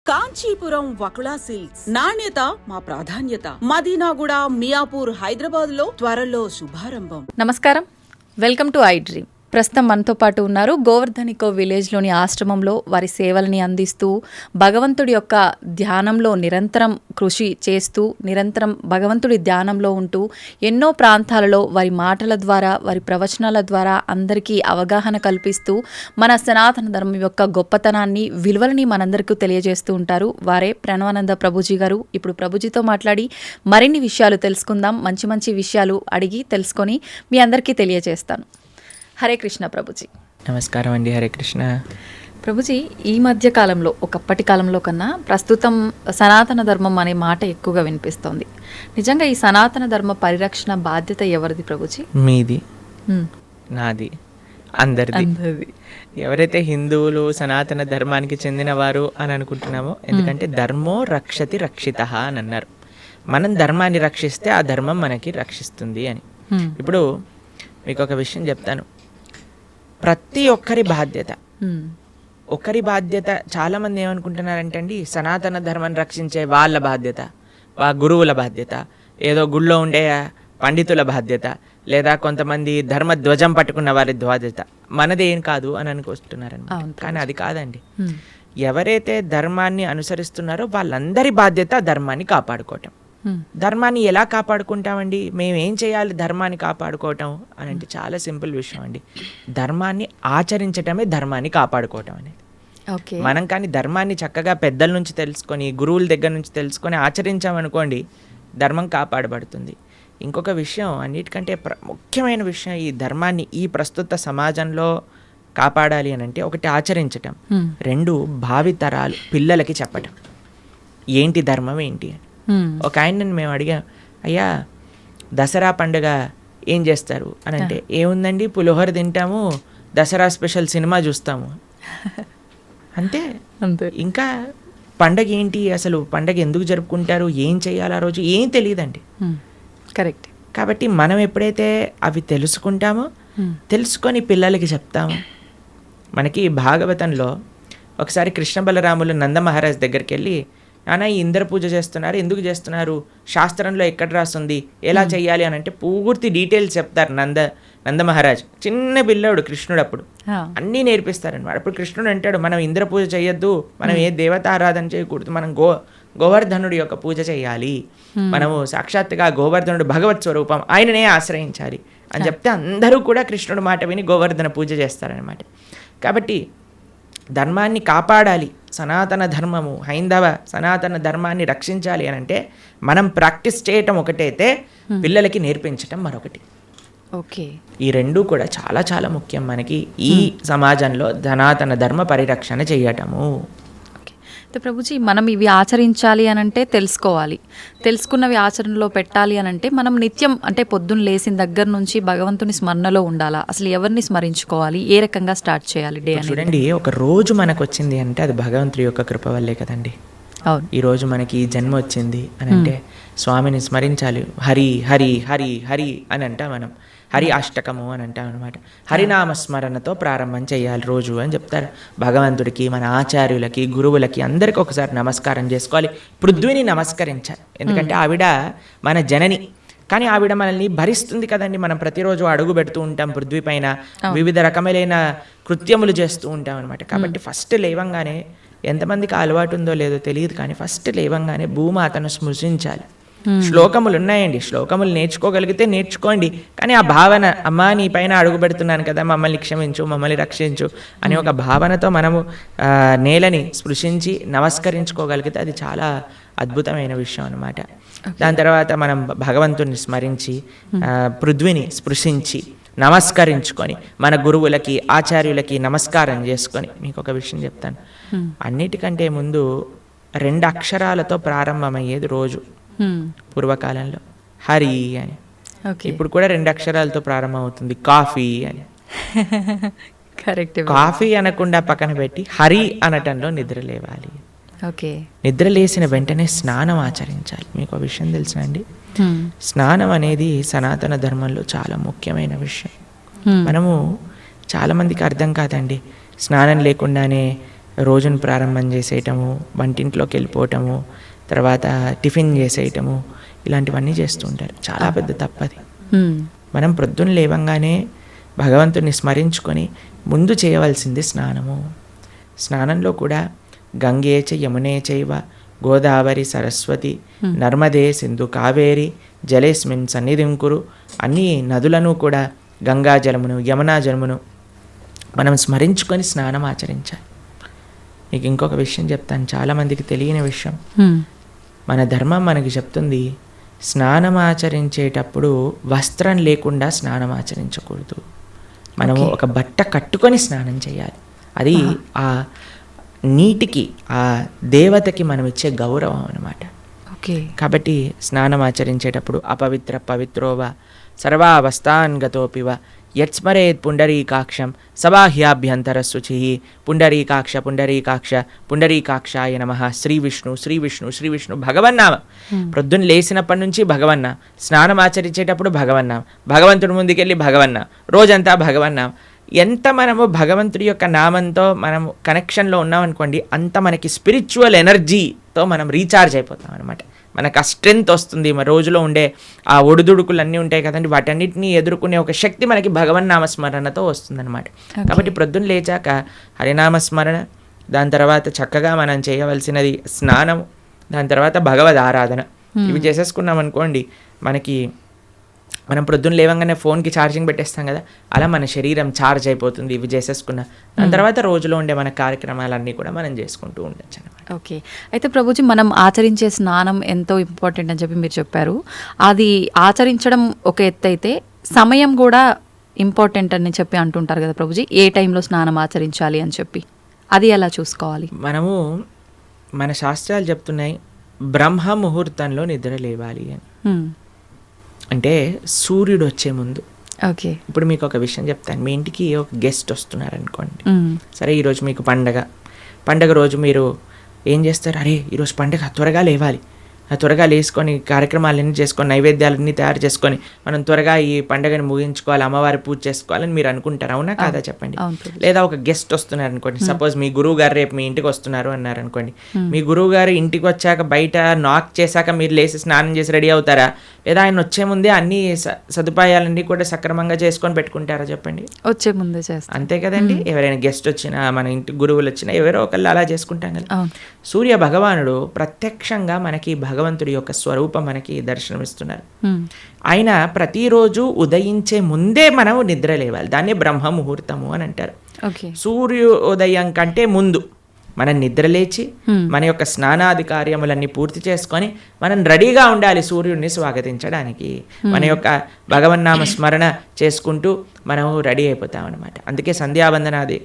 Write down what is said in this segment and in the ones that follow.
Kanchipuram Vakula silks నాణ్యత మా ప్రాధాన్యత. మదీనాగూడ, మియాపూర్, హైదరాబాద్ లో త్వరలో శుభారంభం. నమస్కారం, వెల్కమ్ టు ఐ డ్రీమ్. ప్రస్తుతం మనతో పాటు ఉన్నారు గోవర్ధనికో విలేజ్లోని ఆశ్రమంలో వారి సేవల్ని అందిస్తూ భగవంతుడి యొక్క ధ్యానంలో నిరంతరం కృషి చేస్తూ నిరంతరం భగవంతుడి ధ్యానంలో ఉంటూ ఎన్నో ప్రాంతాలలో వారి మాటల ద్వారా వారి ప్రవచనాల ద్వారా అందరికీ అవగాహన కల్పిస్తూ మన సనాతన ధర్మం యొక్క గొప్పతనాన్ని విలువలని మనందరికీ తెలియజేస్తూ ఉంటారు. వారే ప్రణవానంద ప్రభుజీ గారు. ఇప్పుడు ప్రభుజీతో మాట్లాడి మరిన్ని విషయాలు తెలుసుకుందాం. మంచి మంచి విషయాలు అడిగి తెలుసుకొని మీ అందరికీ తెలియజేస్తాను. హరే కృష్ణ ప్రభుజీ. నమస్కారం అండి. హరే కృష్ణ ప్రభుజీ. ఈ మధ్య కాలంలో ఒకప్పటి కాలంలో కన్నా ప్రస్తుతం సనాతన ధర్మం అనే మాట ఎక్కువగా వినిపిస్తోంది. నిజంగా ఈ సనాతన ధర్మ పరిరక్షణ బాధ్యత ఎవరిది ప్రభుజీ? మీది, నాది, అందరిది. ఎవరైతే హిందువులు సనాతన ధర్మానికి చెందిన వారు అని అనుకుంటున్నామో, ఎందుకంటే ధర్మో రక్షతి రక్షిత అని అన్నారు. మనం ధర్మాన్ని రక్షిస్తే ఆ ధర్మం మనకి రక్షిస్తుంది అని. ఇప్పుడు మీకు ఒక విషయం చెప్తాను. ప్రతి ఒక్కరి బాధ్యత, ఒకరి బాధ్యత. చాలామంది ఏమనుకుంటున్నారంటే అండి, సనాతన ధర్మాన్ని రక్షించే వాళ్ళ బాధ్యత, గురువుల బాధ్యత, ఏదో గుళ్ళో ఉండే పండితుల బాధ్యత, లేదా కొంతమంది ధర్మ ధ్వజం పట్టుకున్న వారి బాధ్యత, మనదేం కాదు అని అనుకుంటున్నారన్నమాట. కానీ అది కాదండి. ఎవరైతే ధర్మాన్ని అనుసరిస్తున్నారో వాళ్ళందరి బాధ్యత ధర్మాన్ని కాపాడుకోవటం. ధర్మాన్ని ఎలా కాపాడుకుంటామండి? మేము ఏం చేయాలి ధర్మాన్ని కాపాడుకోవటం అని అంటే చాలా సింపుల్ విషయం అండి. ధర్మాన్ని ఆచరించటమే ధర్మాన్ని కాపాడుకోవటం అనేది. మనం కానీ ధర్మాన్ని చక్కగా పెద్దల నుంచి తెలుసుకొని, గురువుల దగ్గర నుంచి తెలుసుకొని ఆచరించామనుకోండి, ధర్మం కాపాడబడుతుంది. ఇంకొక విషయం, అన్నిటికంటే ముఖ్యమైన విషయం, ఈ ధర్మాన్ని ఈ ప్రస్తుత సమాజంలో కాపాడాలి అని అంటే, ఒకటి ఆచరించటం, రెండు భావితరాలు పిల్లలకి చెప్పటం ఏంటి ధర్మం ఏంటి అని. ఒక ఆయనని మేము అడిగాం, అయ్యా దసరా పండుగ ఏం చేస్తారు అని అంటే, ఏముందండి పులిహోర తింటాము, దసరా స్పెషల్ సినిమా చూస్తాము అంతే. ఇంకా పండగ ఏంటి, అసలు పండగ ఎందుకు జరుపుకుంటారు, ఏం చేయాలి ఆ రోజు ఏం తెలియదండి. కరెక్ట్. కాబట్టి మనం ఎప్పుడైతే అవి తెలుసుకుంటామో, తెలుసుకొని పిల్లలకి చెప్తాము. మనకి భాగవతంలో ఒకసారి కృష్ణ బలరాములు నంద మహారాజ్ దగ్గరికి వెళ్ళి, నాన్న ఈ ఇంద్ర పూజ చేస్తున్నారు, ఎందుకు చేస్తున్నారు, శాస్త్రంలో ఎక్కడ రాస్తుంది, ఎలా చేయాలి అని అంటే పూర్తి డీటెయిల్స్ చెప్తారు నంద మహారాజ్. చిన్న పిల్లాడు కృష్ణుడు, అప్పుడు అన్నీ నేర్పిస్తారనమాట. అప్పుడు కృష్ణుడు అంటాడు, మనం ఇంద్ర పూజ చేయొద్దు, మనం ఏ దేవత ఆరాధన చేయకూడదు, మనం గోవర్ధనుడి యొక్క పూజ చేయాలి, మనము సాక్షాత్తుగా గోవర్ధనుడు భగవత్ స్వరూపం, ఆయననే ఆశ్రయించాలి అని చెప్తే అందరూ కూడా కృష్ణుడు మాట విని గోవర్ధన పూజ చేస్తారనమాట. కాబట్టి ధర్మాన్ని కాపాడాలి, సనాతన ధర్మము, హైందవ సనాతన ధర్మాన్ని రక్షించాలి అని అంటే మనం ప్రాక్టీస్ చేయటం ఒకటైతే, పిల్లలకి నేర్పించటం మరొకటి. ఓకే. ఈ రెండూ కూడా చాలా చాలా ముఖ్యం మనకి ఈ సమాజంలో సనాతన ధర్మ పరిరక్షణ చేయటము. ప్రభుజీ, మనం ఇవి ఆచరించాలి అని అంటే తెలుసుకోవాలి, తెలుసుకున్నవి ఆచరణలో పెట్టాలి అని అంటే మనం నిత్యం అంటే పొద్దున్న లేచిన దగ్గర నుంచి భగవంతుని స్మరణలో ఉండాలా? అసలు ఎవరిని స్మరించుకోవాలి, ఏ రకంగా స్టార్ట్ చేయాలి డే అని? చూడండి, ఒక రోజు మనకు వచ్చింది అంటే అది భగవంతుడి యొక్క కృప వల్లే కదండి. అవును. ఈ రోజు మనకి ఈ జన్మ వచ్చింది అని అంటే స్వామిని స్మరించాలి. హరి హరి హరి హరి అని అంటాం మనం, హరి అష్టకము అని అంటాం అనమాట. హరినామస్మరణతో ప్రారంభం చేయాలి రోజు అని చెప్తారు. భగవంతుడికి, మన ఆచార్యులకి, గురువులకి అందరికీ ఒకసారి నమస్కారం చేసుకోవాలి. పృథ్వీని నమస్కరించాలి, ఎందుకంటే ఆవిడ మన జనని. కానీ ఆవిడ మనల్ని భరిస్తుంది కదండి. మనం ప్రతిరోజు అడుగు పెడుతూ ఉంటాం పృథ్వీ పైన, వివిధ రకములైన కృత్యములు చేస్తూ ఉంటాం అనమాట. కాబట్టి ఫస్ట్ లేవంగానే, ఎంతమందికి అలవాటు ఉందో లేదో తెలియదు కానీ ఫస్ట్ లేవంగానే భూమాతను స్మృశించాలి. శ్లోకములు ఉన్నాయండి, శ్లోకములు నేర్చుకోగలిగితే నేర్చుకోండి. కానీ ఆ భావన, అమ్మా నీ పైన అడుగు పెడుతున్నాను కదా, మమ్మల్ని క్షమించు, మమ్మల్ని రక్షించు అనే ఒక భావనతో మనము నేలని స్పృశించి నమస్కరించుకోగలిగితే అది చాలా అద్భుతమైన విషయం అనమాట. దాని తర్వాత మనం భగవంతుని స్మరించి, పృథ్వీని స్పృశించి నమస్కరించుకొని, మన గురువులకి, ఆచార్యులకి నమస్కారం చేసుకొని, మీకు ఒక విషయం చెప్తాను. అన్నిటికంటే ముందు 2 అక్షరాలతో ప్రారంభమయ్యేది రోజు పూర్వకాలంలో, హరి అని. ఇప్పుడు కూడా 2 అక్షరాలతో ప్రారంభం అవుతుంది, కాఫీ అని. కాఫీ అనకుండా పక్కన పెట్టి హరి అనటంలో నిద్ర లేవాలి. నిద్ర లేసిన వెంటనే స్నానం ఆచరించాలి. మీకు ఆ విషయం తెలుసా అండి? స్నానం అనేది సనాతన ధర్మంలో చాలా ముఖ్యమైన విషయం. మనము చాలామందికి అర్థం కాదండి, స్నానం లేకుండానే రోజును ప్రారంభం చేసేయటము, వంటింట్లోకి వెళ్ళిపోవటము, తర్వాత టిఫిన్ చేసేయటము, ఇలాంటివన్నీ చేస్తూ ఉంటారు. చాలా పెద్ద తప్పది. మనం ప్రొద్దున లేవంగానే భగవంతుని స్మరించుకొని ముందు చేయవలసింది స్నానము. స్నానంలో కూడా గంగే చ యమునే చైవ గోదావరి సరస్వతి నర్మదే సింధు కావేరి జలేస్మిన్ సన్నిధిం కురు, అన్ని నదులను కూడా గంగా జలమును యమునా జలమును మనం స్మరించుకొని స్నానం ఆచరించాలి. మీకు ఇంకొక విషయం చెప్తాను, చాలామందికి తెలియని విషయం. మన ధర్మం మనకి చెప్తుంది, స్నానం ఆచరించేటప్పుడు వస్త్రం లేకుండా స్నానం ఆచరించకూడదు. మనము ఒక బట్ట కట్టుకొని స్నానం చేయాలి. అది ఆ నీటికి, ఆ దేవతకి మనం ఇచ్చే గౌరవం అన్నమాట. కాబట్టి స్నానం ఆచరించేటప్పుడు అపవిత్ర పవిత్రోవ సర్వావస్థాన్ గతోపివ యత్స్మరేత్ పుండరీకాక్షం సబాహ్యాభ్యంతర శుచి పుండరీకాక్ష పుండరీకాక్ష పుండరీకాక్షాయ నమః. శ్రీ విష్ణు శ్రీ విష్ణు శ్రీ విష్ణు భగవన్నామ. ప్రొద్దున లేచినప్పటి నుంచి భగవన్నా, స్నానం ఆచరించేటప్పుడు భగవన్నాం, భగవంతుడి ముందుకెళ్ళి భగవన్నా, రోజంతా భగవన్నాం. ఎంత మనము భగవంతుడి యొక్క నామంతో మనం కనెక్షన్లో ఉన్నామనుకోండి, అంత మనకి స్పిరిచువల్ ఎనర్జీతో మనం రీఛార్జ్ అయిపోతాం అనమాట. మనకు ఆ స్ట్రెంగ్త్ వస్తుంది. మన రోజులో ఉండే ఆ ఒడిదుడుకులు అన్నీ ఉంటాయి కదండి, వాటన్నిటిని ఎదుర్కొనే ఒక శక్తి మనకి భగవన్నామస్మరణతో వస్తుందన్నమాట. కాబట్టి ప్రొద్దున లేచాక హరినామస్మరణ, దాని తర్వాత చక్కగా మనం చేయవలసినది స్నానం, దాని తర్వాత భగవద్ ఆరాధన. ఇవి చేసేసుకున్నాం అనుకోండి, మనం ప్రొద్దున లేవంగానే ఫోన్కి ఛార్జింగ్ పెట్టేస్తాం కదా, అలా మన శరీరం ఛార్జ్ అయిపోతుంది ఇవి చేసేసుకున్న. దాని తర్వాత రోజులో ఉండే మన కార్యక్రమాలన్నీ కూడా మనం చేసుకుంటూ ఉండొచ్చు అనమాట. ఓకే. అయితే ప్రభుజీ, మనం ఆచరించే స్నానం ఎంతో ఇంపార్టెంట్ అని చెప్పి మీరు చెప్పారు. అది ఆచరించడం ఒక ఎత్తు అయితే సమయం కూడా ఇంపార్టెంట్ అని చెప్పి అంటుంటారు కదా ప్రభుజీ, ఏ టైంలో స్నానం ఆచరించాలి అని చెప్పి, అది ఎలా చూసుకోవాలి? మనము మన శాస్త్రాలు చెప్తున్నాయి, బ్రహ్మ ముహూర్తంలో నిద్ర లేవాలి అని. అంటే సూర్యుడు వచ్చే ముందు. ఓకే. ఇప్పుడు మీకు ఒక విషయం చెప్తాను. మీ ఇంటికి ఒక గెస్ట్ వస్తున్నారు అనుకోండి, సరే ఈరోజు మీకు పండగ రోజు మీరు ఏం చేస్తారు, అరే ఈరోజు పండగ త్వరగా లేవాలి, త్వరగా లేసుకొని కార్యక్రమాలన్నీ చేసుకొని నైవేద్యాలన్నీ తయారు చేసుకొని మనం త్వరగా ఈ పండుగని ముగించుకోవాలి, అమ్మవారి పూజ చేసుకోవాలని మీరు అనుకుంటారు, అవునా కాదా చెప్పండి. లేదా ఒక గెస్ట్ వస్తున్నారు అనుకోండి, సపోజ్ మీ గురువు గారు రేపు మీ ఇంటికి వస్తున్నారు అన్నారు అనుకోండి, మీ గురువు గారు ఇంటికి వచ్చాక బయట నాక్ చేశాక మీరు లేచి స్నానం చేసి రెడీ అవుతారా, లేదా ఆయన వచ్చే ముందే అన్ని సదుపాయాలన్నీ కూడా సక్రమంగా చేసుకొని పెట్టుకుంటారా చెప్పండి. వచ్చే ముందే చేస్తాం, అంతే కదండి. ఎవరైనా గెస్ట్ వచ్చినా, మన ఇంటి గురువులు వచ్చినా ఎవరో ఒకళ్ళు అలా చేసుకుంటాం కదా. సూర్య భగవానుడు ప్రత్యక్షంగా మనకి భగవంతుడి యొక్క స్వరూపం మనకి దర్శనమిస్తున్నారు. ఆయన ప్రతిరోజు ఉదయించే ముందే మనం నిద్ర లేవాలి, దాన్ని బ్రహ్మ ముహూర్తము అని అంటారు. సూర్యోదయం కంటే ముందు మనం నిద్రలేచి మన యొక్క స్నానాది కార్యములన్నీ పూర్తి చేసుకొని మనం రెడీగా ఉండాలి సూర్యుడిని స్వాగతించడానికి. మన యొక్క భగవన్నామ స్మరణ చేసుకుంటూ మనం రెడీ అయిపోతాం అనమాట. అందుకే సంధ్యావందనాది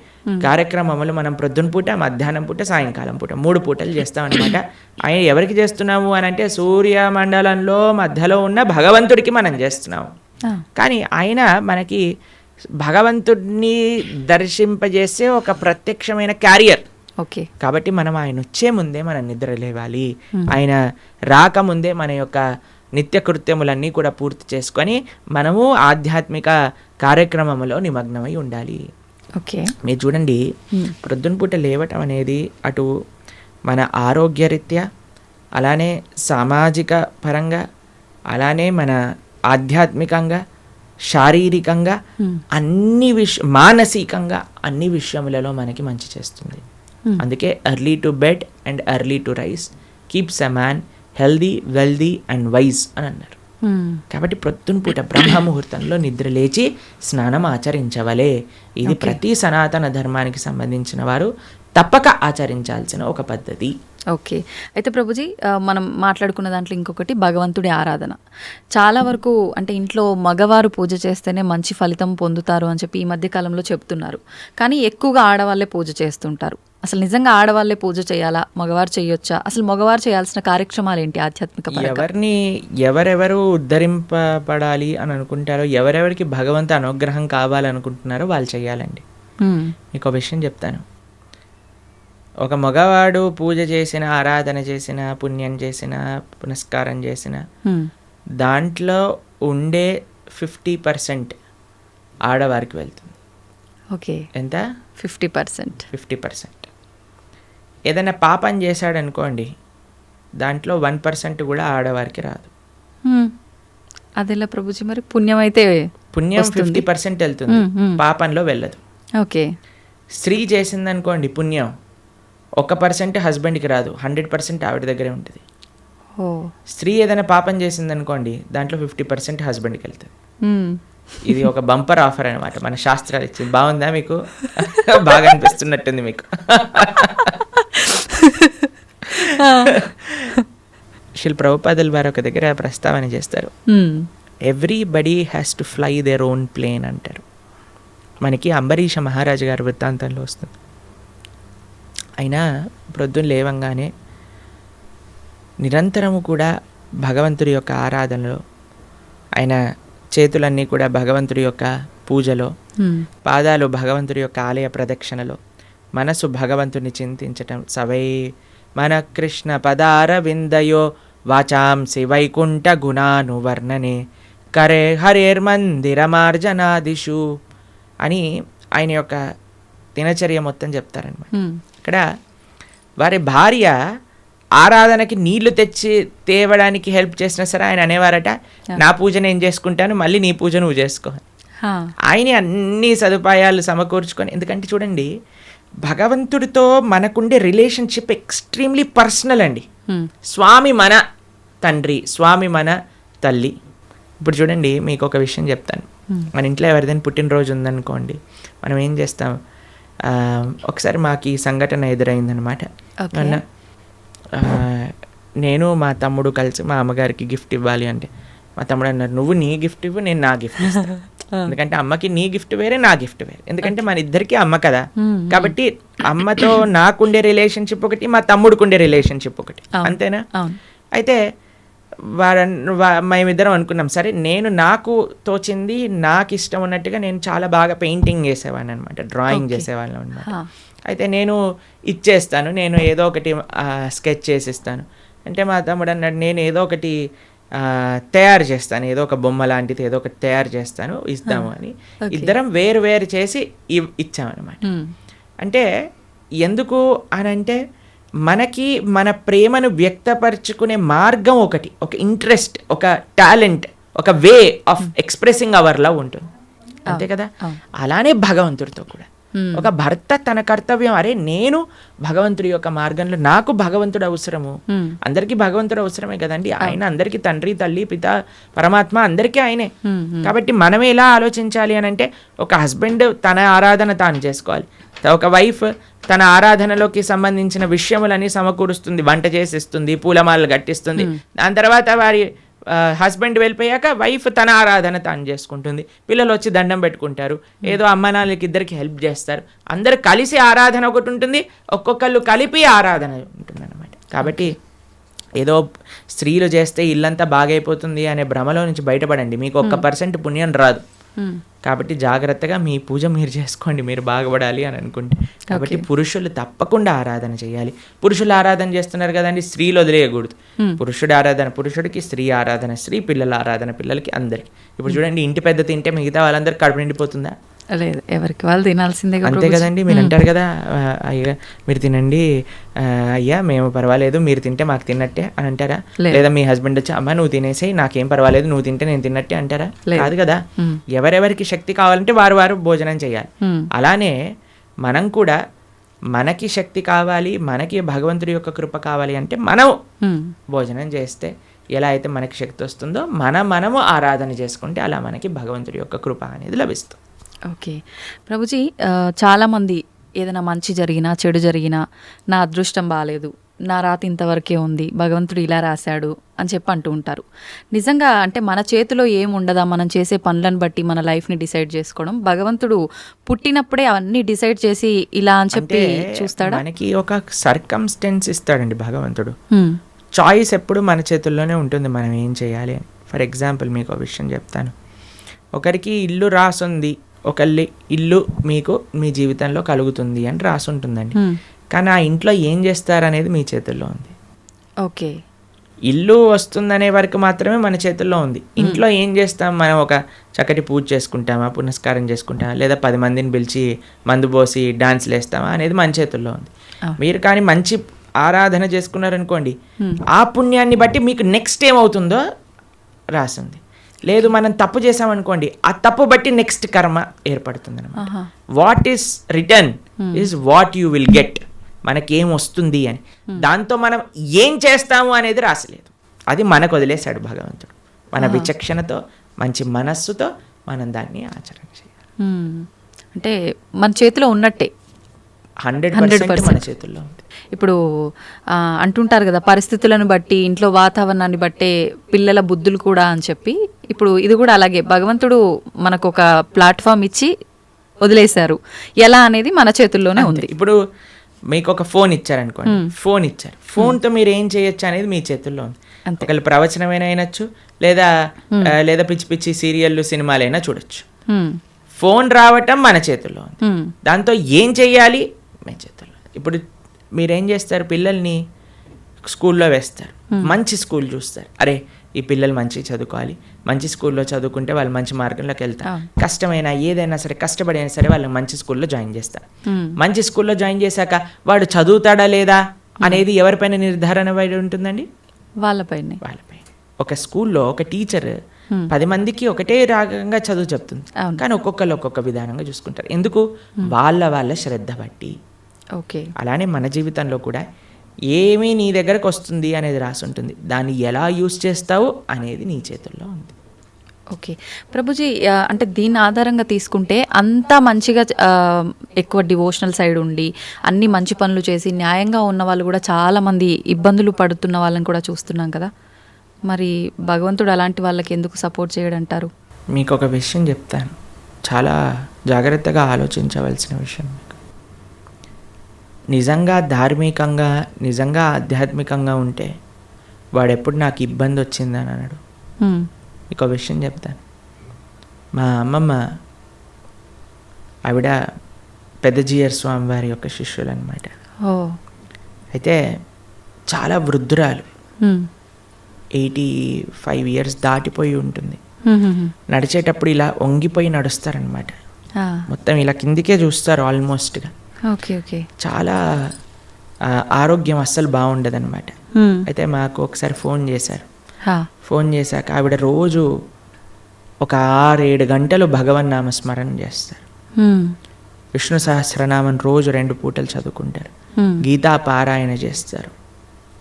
కార్యక్రమములు మనం ప్రొద్దున పూట, మధ్యాహ్నం పూట, సాయంకాలం పూట 3 పూటలు చేస్తాం అనమాట. ఆయన ఎవరికి చేస్తున్నాము అని అంటే సూర్యమండలంలో మధ్యలో ఉన్న భగవంతుడికి మనం చేస్తున్నాము. కానీ ఆయన మనకి భగవంతుడిని దర్శింపజేసే ఒక ప్రత్యక్షమైన క్యారియర్. ఓకే. కాబట్టి మనం ఆయన వచ్చే ముందే మనం నిద్ర లేవాలి, ఆయన రాకముందే మన యొక్క నిత్య కృత్యములన్నీ కూడా పూర్తి చేసుకొని మనము ఆధ్యాత్మిక కార్యక్రమంలో నిమగ్నమై ఉండాలి. ఓకే. మీరు చూడండి, ప్రొద్దున పూట లేవటం అనేది అటు మన ఆరోగ్యరీత్యా, అలానే సామాజిక పరంగా, అలానే మన ఆధ్యాత్మికంగా, శారీరకంగా, మానసికంగా అన్ని విషయములలో మనకి మంచి చేస్తుంది. అందుకే early to bed and early to rice keeps a man healthy, wealthy and wise అని అన్నారు. కాబట్టి ప్రొద్దున పూట బ్రహ్మ ముహూర్తంలో నిద్ర లేచి స్నానం ఆచరించవలే. ఇది ప్రతి సనాతన ధర్మానికి సంబంధించిన వారు తప్పక ఆచరించాల్సిన ఒక పద్ధతి. ఓకే. అయితే ప్రభుజీ, మనం మాట్లాడుకున్న దాంట్లో ఇంకొకటి భగవంతుడి ఆరాధన. చాలా వరకు అంటే ఇంట్లో మగవారు పూజ చేస్తేనే మంచి ఫలితం పొందుతారు అని చెప్పి ఈ మధ్య కాలంలో చెప్తున్నారు. కానీ ఎక్కువగా ఆడవాళ్ళే పూజ చేస్తుంటారు. అసలు నిజంగా ఆడవాళ్ళే పూజ చేయాలా, మగవారు చేయొచ్చా? అసలు మగవారు చేయాల్సిన కార్యక్రమాలు ఏంటి ఆధ్యాత్మిక పరంగా? ఎవరెవరు ఉద్ధరింపబడాలి అని అనుకుంటారో, ఎవరెవరికి భగవంతు అనుగ్రహం కావాలనుకుంటున్నారో వాళ్ళు చేయాలండి. మీకు ఒక విషయం చెప్తాను. ఒక మగవాడు పూజ చేసిన, ఆరాధన చేసిన, పుణ్యం చేసిన, పునస్కారం చేసిన, దాంట్లో ఉండే 50% ఆడవారికి వెళ్తుంది. ఓకే. ఎంత? 50%. 50%. ఏదైనా పాపం చేశాడనుకోండి, దాంట్లో 1% కూడా ఆడవారికి రాదు. అదెలా ప్రభుజీ? మరి పుణ్యం అయితే పుణ్యం 50% వెళ్తుంది, పాపంలో వెళ్ళదు. ఓకే. స్త్రీ చేసిందనుకోండి పుణ్యం 1% హస్బెండ్కి రాదు, 100% ఆవిడ దగ్గరే ఉంటుంది. స్త్రీ ఏదైనా పాపం చేసిందనుకోండి, దాంట్లో 50% హస్బెండ్కి వెళ్తుంది. ఇది ఒక బంపర్ ఆఫర్ అనమాట, మన శాస్త్రాలు ఇచ్చింది. బాగుందా మీకు? బాగా అనిపిస్తున్నట్టుంది మీకు. శిల్ ప్రభుపాదుల వారు ఒక దగ్గర ప్రస్తావన చేస్తారు, everybody has to fly their own plane అంటారు. మనకి అంబరీష మహారాజు గారి వృత్తాంతంలో వస్తుంది. అయినా ప్రొద్దున లేవంగానే నిరంతరము కూడా భగవంతుడి యొక్క ఆరాధనలో, ఆయన చేతులన్నీ కూడా భగవంతుడి యొక్క పూజలో, పాదాలు భగవంతుడి యొక్క ఆలయ ప్రదక్షిణలో, మనసు భగవంతుని చింతించటం. సవై మన కృష్ణ పదార విందయో వాచాంసి వైకుంఠ గుణానువర్ణనే కరే హరేర్మందిరమార్జనాదిషు అని ఆయన యొక్క దినచర్య మొత్తం చెప్తారనమాట. ఇక్కడ వారి భార్య ఆరాధనకి నీళ్లు తెచ్చి తేవడానికి హెల్ప్ చేసినా సరే ఆయన అనేవారట, నా పూజ నేను చేసుకుంటాను, మళ్ళీ నీ పూజ నువ్వు చేసుకో. ఆయన అన్ని సదుపాయాలు సమకూర్చుకొని, ఎందుకంటే చూడండి భగవంతుడితో మనకుండే రిలేషన్షిప్ ఎక్స్ట్రీమ్లీ పర్సనల్ అండి. స్వామి మన తండ్రి, స్వామి మన తల్లి. ఇప్పుడు చూడండి మీకు ఒక విషయం చెప్తాను. మన ఇంట్లో ఎవరిదైనా పుట్టినరోజు ఉందనుకోండి, మనం ఏం చేస్తాం, ఒకసారి మాకు ఈ సంఘటన ఎదురైందనమాట. అన్న నేను మా తమ్ముడు కలిసి మా అమ్మగారికి గిఫ్ట్ ఇవ్వాలి అంటే, మా తమ్ముడు అన్నారు, నువ్వు నీ గిఫ్ట్ ఇవ్వు, నేను నా గిఫ్ట్ ఇస్తాను. ఎందుకంటే అమ్మకి నీ గిఫ్ట్ వేరే, నా గిఫ్ట్ వేరే. ఎందుకంటే మన ఇద్దరికి అమ్మ కదా, కాబట్టి అమ్మతో నాకుండే రిలేషన్షిప్ ఒకటి, మా తమ్ముడుకుండే రిలేషన్షిప్ ఒకటి, అంతేనా? అయితే మేమిద్దరం అనుకున్నాం, సరే నేను నాకు తోచింది నాకు ఇష్టం ఉన్నట్టుగా నేను చాలా బాగా పెయింటింగ్ చేసేవాడిని అనమాట, డ్రాయింగ్ చేసేవాళ్ళం అనమాట. అయితే నేను ఇచ్చేస్తాను, నేను ఏదో ఒకటి స్కెచ్ చేసిస్తాను అంటే మా తమ్ముడు అన్నాడు, నేను ఏదో ఒకటి తయారు చేస్తాను, ఏదో ఒక బొమ్మ లాంటిది ఏదో ఒకటి తయారు చేస్తాను, ఇస్తాము అని ఇద్దరం వేరు వేరు చేసి ఇచ్చామన్నమాట. అంటే ఎందుకు అని అంటే మనకి మన ప్రేమను వ్యక్తపరచుకునే మార్గం ఒకటి, ఒక ఇంట్రెస్ట్, ఒక టాలెంట్, ఒక way of expressing hour love ఉంటుంది, అంతే కదా. అలానే భగవంతుడితో కూడా ఒక భర్త తన కర్తవ్యం, అరే నేను భగవంతుడి యొక్క మార్గంలో, నాకు భగవంతుడు అవసరము, అందరికీ భగవంతుడు అవసరమే కదండి. ఆయన అందరికీ తండ్రి, తల్లి, పిత, పరమాత్మ అందరికీ ఆయనే. కాబట్టి మనం ఎలా ఆలోచించాలి అని అంటే, ఒక హస్బెండ్ తన ఆరాధన తాను చేసుకోవాలి, ఒక వైఫ్ తన ఆరాధనలోకి సంబంధించిన విషయములని సమకూరుస్తుంది, వంట చేసిస్తుంది, పూలమాలలు కట్టిస్తుంది. దాని తర్వాత వారి హస్బెండ్ వెళ్ళిపోయాక వైఫ్ తన ఆరాధన తాను చేసుకుంటుంది, పిల్లలు వచ్చి దండం పెట్టుకుంటారు, ఏదో అమ్మ నాన్నలకి ఇద్దరికి హెల్ప్ చేస్తారు, అందరు కలిసి ఆరాధన ఒకటి ఉంటుంది, ఒక్కొక్కళ్ళు కలిపి ఆరాధన ఉంటుంది అన్నమాట. కాబట్టి ఏదో స్త్రీలు చేస్తే ఇల్లంతా బాగైపోతుంది అనే భ్రమలో నుంచి బయటపడండి, మీకు 1% పుణ్యం రాదు. కాబట్టి జాగ్రత్తగా మీ పూజ మీరు చేసుకోండి, మీరు బాగుపడాలి అని అనుకుంటే. కాబట్టి పురుషులు తప్పకుండా ఆరాధన చేయాలి. పురుషులు ఆరాధన చేస్తున్నారు కదండి, స్త్రీలు వదిలేయకూడదు. పురుషుడు ఆరాధన పురుషుడికి, స్త్రీ ఆరాధన స్త్రీ, పిల్లల ఆరాధన పిల్లలకి, అందరికి. ఇప్పుడు చూడండి, ఇంటి పెద్ద తింటే మిగతా వాళ్ళందరూ కడుపు నిండిపోతుందా? లేదు, ఎవరికి వాళ్ళు తినాల్సిందే, అంతే కదండి. మీరు అంటారు కదా, అయ్యా మీరు తినండి, అయ్యా మేము పర్వాలేదు, మీరు తింటే మాకు తిన్నట్టే అని అంటారా? లేదా మీ హస్బెండ్ వచ్చి, అమ్మ నువ్వు తినేసి నాకేం పర్వాలేదు, నువ్వు తింటే నేను తిన్నట్టే అంటారా? కాదు కదా. ఎవరెవరికి శక్తి కావాలంటే వారు వారు భోజనం చేయాలి. అలానే మనం కూడా మనకి శక్తి కావాలి, మనకి భగవంతుడి యొక్క కృప కావాలి అంటే మనం భోజనం చేస్తే ఎలా అయితే మనకి శక్తి వస్తుందో మనము ఆరాధన చేసుకుంటే అలా మనకి భగవంతుడి యొక్క కృప అనేది లభిస్తుంది. ఓకే ప్రభుజీ, చాలామంది ఏదైనా మంచి జరిగినా చెడు జరిగినా నా అదృష్టం బాగాలేదు, నా రాత ఇంతవరకే ఉంది, భగవంతుడు ఇలా రాశాడు అని చెప్పి అంటూ ఉంటారు. నిజంగా అంటే మన చేతిలో ఏముండదా, మనం చేసే పనులను బట్టి మన లైఫ్ని డిసైడ్ చేసుకోవడం? భగవంతుడు పుట్టినప్పుడే అవన్నీ డిసైడ్ చేసి ఇలా అని చెప్పి చూస్తాడా? మనకి ఒక సర్కమ్స్టెన్స్ ఇస్తాడండి భగవంతుడు. చాయిస్ ఎప్పుడు మన చేతుల్లోనే ఉంటుంది, మనం ఏం చేయాలి అని. ఫర్ ఎగ్జాంపుల్ మీకు ఒక విషయం చెప్తాను. ఒకరికి ఇల్లు రాసుంది, ఒకళ్ళ ఇల్లు మీకు మీ జీవితంలో కలుగుతుంది అని రాసుంటుందండి. కానీ ఆ ఇంట్లో ఏం చేస్తారనేది మీ చేతుల్లో ఉంది. ఓకే, ఇల్లు వస్తుందనే వరకు మాత్రమే మన చేతుల్లో ఉంది. ఇంట్లో ఏం చేస్తాం, మనం ఒక చక్కటి పూజ చేసుకుంటామా, పునస్కారం చేసుకుంటామా, లేదా 10 మందిని పిలిచి మందు పోసి డాన్స్లు వేస్తామా అనేది మన చేతుల్లో ఉంది. మీరు కానీ మంచి ఆరాధన చేసుకున్నారనుకోండి, ఆ పుణ్యాన్ని బట్టి మీకు నెక్స్ట్ ఏమవుతుందో రాసింది. లేదు మనం తప్పు చేసామనుకోండి, ఆ తప్పు బట్టి నెక్స్ట్ కర్మ ఏర్పడుతుంది అనమాట. What is return is what you will get. మనకేం వస్తుంది అని, దాంతో మనం ఏం చేస్తాము అనేది రాసలేదు. అది మనకు వదిలేశాడు భగవంతుడు. మన విచక్షణతో, మంచి మనస్సుతో మనం దాన్ని ఆచరణ చేయాలి. అంటే మన చేతిలో ఉన్నట్టే, 100% మన చేతుల్లో ఉంది. ఇప్పుడు అంటుంటారు కదా, పరిస్థితులను బట్టి, ఇంట్లో వాతావరణాన్ని బట్టే పిల్లల బుద్ధులు కూడా అని చెప్పి. ఇప్పుడు ఇది కూడా అలాగే, భగవంతుడు మనకు ఒక ప్లాట్ఫామ్ ఇచ్చి వదిలేశారు. ఎలా అనేది మన చేతుల్లోనే ఉంది. ఇప్పుడు మీకు ఒక ఫోన్ ఇచ్చారనుకోండి, ఫోన్ ఇచ్చారు, ఫోన్తో మీరు ఏం చేయొచ్చు అనేది మీ చేతుల్లో ఉంది. ఒకళ్ళు ప్రవచనమైనా అయినచ్చు, లేదా పిచ్చి పిచ్చి సీరియళ్ళు సినిమాలైనా చూడొచ్చు. ఫోన్ రావటం మన చేతుల్లో ఉంది. దాంతో ఏం చెయ్యాలి మీ చేతుల్లో. ఇప్పుడు మీరేం చేస్తారు, పిల్లల్ని స్కూల్లో వేస్తారు, మంచి స్కూల్ చూస్తారు. అరే ఈ పిల్లలు మంచిగా చదువుకోవాలి, మంచి స్కూల్లో చదువుకుంటే వాళ్ళు మంచి మార్గంలోకి వెళ్తారు. కష్టమైనా ఏదైనా సరే, కష్టపడైనా సరే వాళ్ళని మంచి స్కూల్లో జాయిన్ చేస్తారు. మంచి స్కూల్లో జాయిన్ చేశాక వాడు చదువుతాడా లేదా అనేది ఎవరిపైన నిర్ధారణ పడి ఉంటుందండి? వాళ్ళపైన. ఒక స్కూల్లో ఒక టీచర్ 10 మందికి ఒకటే రాగంగా చదువు చెప్తుంది, కానీ ఒక్కొక్కరు ఒక్కొక్క విధానంగా చూసుకుంటారు. ఎందుకు? వాళ్ళ శ్రద్ధ బట్టి. ఓకే. అలానే మన జీవితంలో కూడా ఏమీ నీ దగ్గరకు వస్తుంది అనేది రాసి ఉంటుంది, దాన్ని ఎలా యూజ్ చేస్తావు అనేది నీ చేతుల్లో ఉంది. ఓకే ప్రభుజీ, అంటే దీని ఆధారంగా తీసుకుంటే అంతా మంచిగా ఎక్కువ డివోషనల్ సైడ్ ఉండి అన్ని మంచి పనులు చేసి న్యాయంగా ఉన్న వాళ్ళు కూడా చాలామంది ఇబ్బందులు పడుతున్న వాళ్ళని కూడా చూస్తున్నాం కదా. మరి భగవంతుడు అలాంటి వాళ్ళకి ఎందుకు సపోర్ట్ చేయడంటారు? మీకు ఒక విషయం చెప్తాను, చాలా జాగ్రత్తగా ఆలోచించవలసిన విషయం. నిజంగా ధార్మికంగా, నిజంగా ఆధ్యాత్మికంగా ఉంటే వాడు ఎప్పుడు నాకు ఇబ్బంది వచ్చిందని అన్నాడు. మీకు విషయం చెప్తాను. మా అమ్మమ్మ, ఆవిడ పెద్దజీయర్ స్వామి వారి యొక్క శిష్యులు అనమాట. అయితే చాలా వృద్ధురాలు, 85 years దాటిపోయి ఉంటుంది. నడిచేటప్పుడు ఇలా వంగిపోయి నడుస్తారనమాట, మొత్తం ఇలా కిందికే చూస్తారు ఆల్మోస్ట్గా. చాలా ఆరోగ్యం అస్సలు బాగుండదు అనమాట. అయితే మాకు ఒకసారి ఫోన్ చేశారు. ఫోన్ చేశాక ఆవిడ రోజు ఒక 6-7 గంటలు భగవన్నామ స్మరణ చేస్తారు. విష్ణు సహస్రనామం రోజు 2 పూటలు చదువుకుంటారు. గీతా పారాయణ చేస్తారు,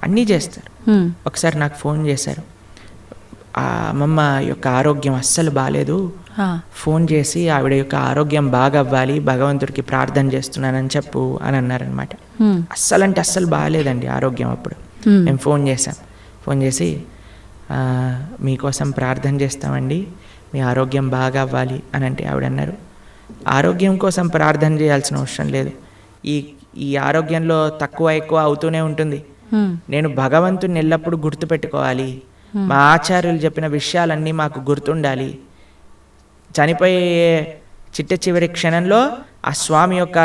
అన్నీ చేస్తారు. ఒకసారి నాకు ఫోన్ చేశారు, ఆ అమ్మమ్మ యొక్క ఆరోగ్యం అస్సలు బాగాలేదు, ఫోన్ చేసి ఆవిడ యొక్క ఆరోగ్యం బాగా అవ్వాలి, భగవంతుడికి ప్రార్థన చేస్తున్నానని చెప్పు అని అన్నారనమాట. అస్సలు అంటే అస్సలు బాగాలేదండి ఆరోగ్యం. అప్పుడు మేము ఫోన్ చేసాం. ఫోన్ చేసి మీకోసం ప్రార్థన చేస్తామండి, మీ ఆరోగ్యం బాగా అవ్వాలి అని అంటే ఆవిడ అన్నారు, ఆరోగ్యం కోసం ప్రార్థన చేయాల్సిన అవసరం లేదు, ఈ ఆరోగ్యంలో తక్కువ ఎక్కువ అవుతూనే ఉంటుంది. నేను భగవంతుని ఎల్లప్పుడూ గుర్తుపెట్టుకోవాలి, మా ఆచార్యులు చెప్పిన విషయాలన్నీ మాకు గుర్తుండాలి. చనిపోయే చివరి క్షణంలో ఆ స్వామి యొక్క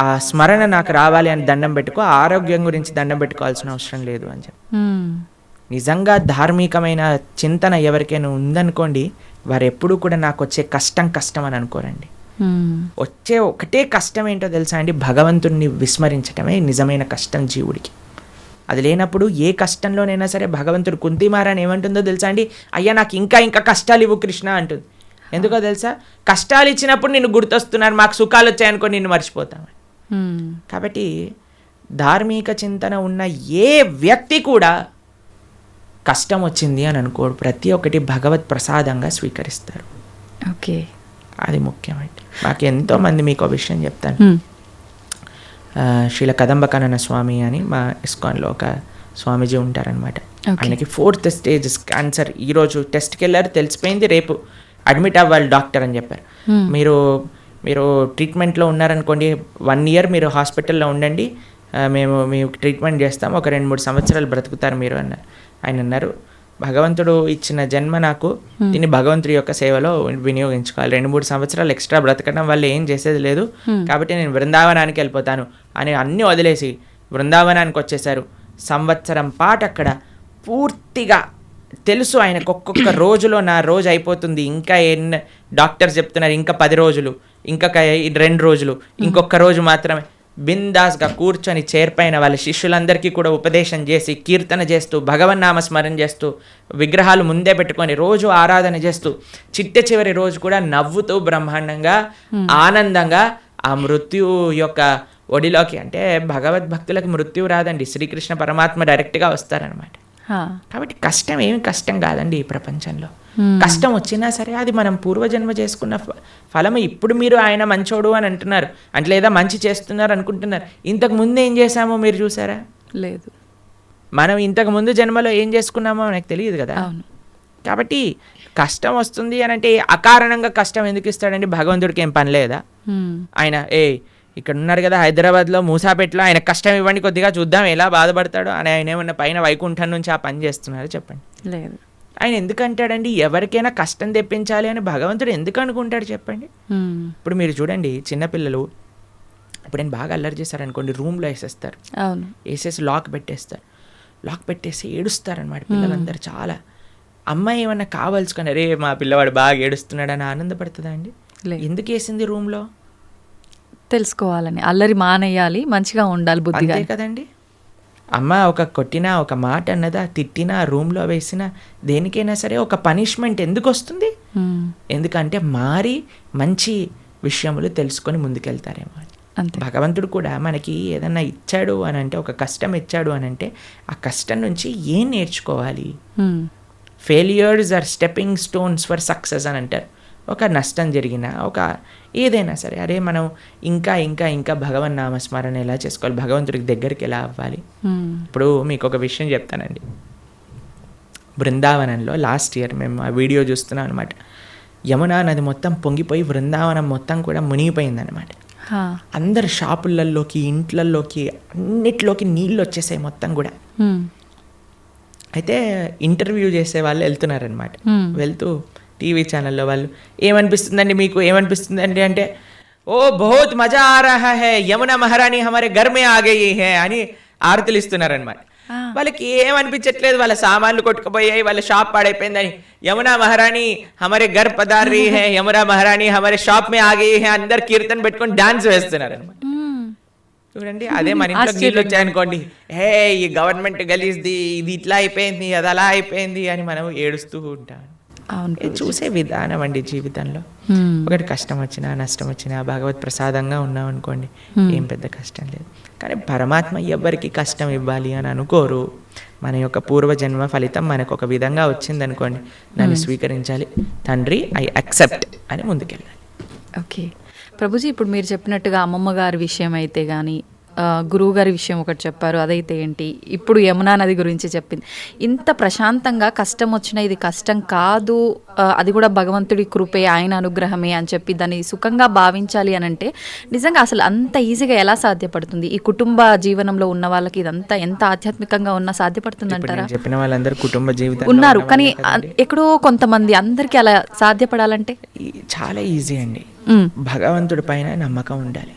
ఆ స్మరణ నాకు రావాలి అని దండం పెట్టుకో, ఆరోగ్యం గురించి దండం పెట్టుకోవాల్సిన అవసరం లేదు అని చెప్పి. నిజంగా ధార్మికమైన చింతన ఎవరికైనా ఉందనుకోండి, వారు ఎప్పుడూ కూడా నాకు వచ్చే కష్టం అని అనుకోరండి. వచ్చే ఒకటే కష్టం ఏంటో తెలుసా అండి? భగవంతుణ్ణి విస్మరించటమే నిజమైన కష్టం జీవుడికి. అది లేనప్పుడు ఏ కష్టంలోనైనా సరే భగవంతుడు కుంతిమారాని ఏమంటుందో తెలుసా అండి? అయ్యా నాకు ఇంకా కష్టాలు ఇవ్వు కృష్ణ అంటుంది. ఎందుకో తెలుసా? కష్టాలు ఇచ్చినప్పుడు నిన్ను గుర్తొస్తున్నారు, మాకు సుఖాలు వచ్చాయనుకో నిన్ను మర్చిపోతామని. కాబట్టి ధార్మిక చింతన ఉన్న ఏ వ్యక్తి కూడా కష్టం వచ్చింది అని అనుకోడు, ప్రతి ఒక్కటి భగవత్ ప్రసాదంగా స్వీకరిస్తారు. ఓకే, అది ముఖ్యమండి. నాకు ఎంతోమంది, మీకు ఒక విషయం చెప్తాను. శ్రీల కదంబకానన స్వామి అని మా ఇస్కాన్లో ఒక స్వామీజీ ఉంటారనమాట. ఆయనకి 4th stage క్యాన్సర్. ఈరోజు టెస్ట్కి వెళ్ళారు, తెలిసిపోయింది, రేపు అడ్మిట్ అవ్వాలి డాక్టర్ అని చెప్పారు. మీరు ట్రీట్మెంట్లో ఉన్నారనుకోండి, 1 year మీరు హాస్పిటల్లో ఉండండి, మేము మీకు ట్రీట్మెంట్ చేస్తాం, ఒక 2-3 సంవత్సరాలు బ్రతుకుతారు మీరు అన్నారు. ఆయన అన్నారు, భగవంతుడు ఇచ్చిన జన్మ నాకు, దీన్ని భగవంతుడి యొక్క సేవలో వినియోగించుకోవాలి. 2-3 సంవత్సరాలు ఎక్స్ట్రా బ్రతకడం వల్ల ఏం చేసేది లేదు, కాబట్టి నేను బృందావనానికి వెళ్ళిపోతాను అని అన్నీ వదిలేసి బృందావనానికి వచ్చేసారు. సంవత్సరం పాటు అక్కడ పూర్తిగా తెలుసు ఆయనకు ఒక్కొక్క రోజులో నా రోజు అయిపోతుంది, ఇంకా డాక్టర్ చెప్తున్నారు ఇంకా 10 రోజులు, ఇంకా 2 రోజులు, ఇంకొక రోజు మాత్రమే. బిందాస్గా కూర్చొని చేర్పైన వాళ్ళ శిష్యులందరికీ కూడా ఉపదేశం చేసి కీర్తన చేస్తూ భగవన్నామ స్మరణ చేస్తూ విగ్రహాలు ముందే పెట్టుకొని రోజు ఆరాధన చేస్తూ చిట్ట చివరి రోజు కూడా నవ్వుతూ బ్రహ్మాండంగా ఆనందంగా ఆ మృత్యు యొక్క ఒడిలోకి, అంటే భగవద్భక్తులకు మృత్యు రాదండి, శ్రీకృష్ణ పరమాత్మ డైరెక్ట్గా వస్తారనమాట. కాబట్టి కష్టం ఏమి కష్టం కాదండి ఈ ప్రపంచంలో. కష్టం వచ్చినా సరే అది మనం పూర్వజన్మ చేసుకున్న ఫలము. ఇప్పుడు మీరు ఆయన మంచోడు అని అంటున్నారు అంటే లేదా మంచి చేస్తున్నారు అనుకుంటున్నారు, ఇంతకు ముందు ఏం చేశామో మీరు చూసారా? లేదు. మనం ఇంతకు ముందు జన్మలో ఏం చేసుకున్నామో మనకు తెలియదు కదా. కాబట్టి కష్టం వస్తుంది అని అంటే అకారణంగా కష్టం ఎందుకు ఇస్తాడండి? భగవంతుడికి ఏం పని లేదా? ఆయన ఇక్కడ ఉన్నారు కదా హైదరాబాద్లో మూసాపేటలో, ఆయన కష్టం ఇవ్వండి కొద్దిగా చూద్దాం ఎలా బాధపడతాడో అని ఆయన ఏమన్నా పైన వైకుంఠం నుంచి ఆ పని చేస్తున్నారో చెప్పండి? లేదు. ఆయన ఎందుకు అంటాడండి ఎవరికైనా కష్టం తెప్పించాలి అని భగవంతుడు ఎందుకు అనుకుంటాడు చెప్పండి? ఇప్పుడు మీరు చూడండి చిన్నపిల్లలు ఇప్పుడు నేను బాగా అల్లరి చేశారనుకోండి, రూమ్లో వేసేస్తారు, వేసేసి లాక్ పెట్టేస్తారు, లాక్ పెట్టేసి ఏడుస్తారనమాట పిల్లలందరూ చాలా. అమ్మాయి ఏమన్నా కావాల్సుకొని అరే మా పిల్లవాడు బాగా ఏడుస్తున్నాడు అని ఆనందపడుతుందా అండి? ఎందుకు వేసింది రూమ్లో? తెలుసుకోవాలని, అల్లరి మానేయాలి, మంచిగా ఉండాలి బుద్ధిగా కదండి. అమ్మ ఒక కొట్టినా ఒక మాట అన్నదా తిట్టినా రూమ్లో వేసినా దేనికైనా సరే ఒక పనిష్మెంట్ ఎందుకు వస్తుంది? ఎందుకంటే మారి మంచి విషయములు తెలుసుకొని ముందుకెళ్తారేమో. భగవంతుడు కూడా మనకి ఏదన్నా ఇచ్చాడు అని అంటే, ఒక కష్టం ఇచ్చాడు అని అంటే ఆ కష్టం నుంచి ఏం నేర్చుకోవాలి? Failures are stepping stones for success అని అంటారు. ఒక నష్టం జరిగినా ఒక ఏదైనా సరే అరే మనం ఇంకా ఇంకా ఇంకా భగవన్ నామస్మరణ ఎలా చేసుకోవాలి, భగవంతుడికి దగ్గరికి ఎలా అవ్వాలి. ఇప్పుడు మీకు ఒక విషయం చెప్తానండి. బృందావనంలో లాస్ట్ ఇయర్ మేము ఆ వీడియో చూస్తున్నాం అనమాట. యమునా నది మొత్తం పొంగిపోయి బృందావనం మొత్తం కూడా మునిగిపోయిందనమాట. అందరు షాపులలోకి ఇంట్లలోకి అన్నిట్లోకి నీళ్ళు వచ్చేసాయి మొత్తం కూడా. అయితే ఇంటర్వ్యూ చేసే వాళ్ళు వెళ్తున్నారనమాట. వెళ్తూ టీవీ ఛానల్లో వాళ్ళు ఏమనిపిస్తుందండి మీకు, ఏమనిపిస్తుందండి అంటే ఓ బహుత్ మజా ఆ రహా హై, యమునా మహారాణి హమారే ఘర్ మే ఆ గయి హై అని ఆరతులు ఇస్తున్నారనమాట. వాళ్ళకి ఏమనిపించట్లేదు, వాళ్ళ సామాన్లు కొట్టుకుపోయాయి, వాళ్ళ షాప్ పాడైపోయిందని. యమునా మహారాణి హమారే ఘర్ పధార్ రహీ హై, యమునా మహారాణి హమారే షాప్ మే ఆ గయి హై, అందరు కీర్తన పెట్టుకొని డాన్స్ వేస్తున్నారు అనమాట. చూడండి, అదే మన ఇంట్లో నీళ్ళు వచ్చాయనుకోండి, హే ఈ గవర్నమెంట్ గలీజ్ది, ఇది ఇట్లా అయిపోయింది, అది అలా అయిపోయింది అని మనం ఏడుస్తూ ఉంటాం. చూసే విధానం అండి జీవితంలో. ఒకటి కష్టం వచ్చినా నష్టం వచ్చినా భగవత్ ప్రసాదంగా ఉన్నాం అనుకోండి, ఏం పెద్ద కష్టం లేదు. కానీ పరమాత్మ ఎవరికి కష్టం ఇవ్వాలి అని అనుకోరు. మన యొక్క పూర్వజన్మ ఫలితం మనకు ఒక విధంగా వచ్చిందనుకోండి, దాన్ని స్వీకరించాలి. తండ్రి ఐ యాక్సెప్ట్ అని ముందుకెళ్ళాలి. ఓకే ప్రభుజీ, ఇప్పుడు మీరు చెప్పినట్టుగా అమ్మమ్మ గారి విషయం అయితే కానీ, గురువు గారి విషయం ఒకటి చెప్పారు, అదైతే ఏంటి, ఇప్పుడు యమునా నది గురించి చెప్పింది. ఇంత ప్రశాంతంగా కష్టం వచ్చినా ఇది కష్టం కాదు, అది కూడా భగవంతుడి కృపే, ఆయన అనుగ్రహమే అని చెప్పి దాన్ని సుఖంగా భావించాలి అని అంటే నిజంగా అసలు అంత ఈజీగా ఎలా సాధ్యపడుతుంది? ఈ కుటుంబ జీవనంలో ఉన్న వాళ్ళకి ఇదంతా ఎంత ఆధ్యాత్మికంగా ఉన్నా సాధ్యపడుతుంది అంటారా? చెప్పిన వాళ్ళందరూ కుటుంబ జీవితం ఉన్నారు, కానీ ఎక్కడో కొంతమంది, అందరికీ అలా సాధ్యపడాలంటే చాలా ఈజీ అండి. భగవంతుడి పైన నమ్మకం ఉండాలి,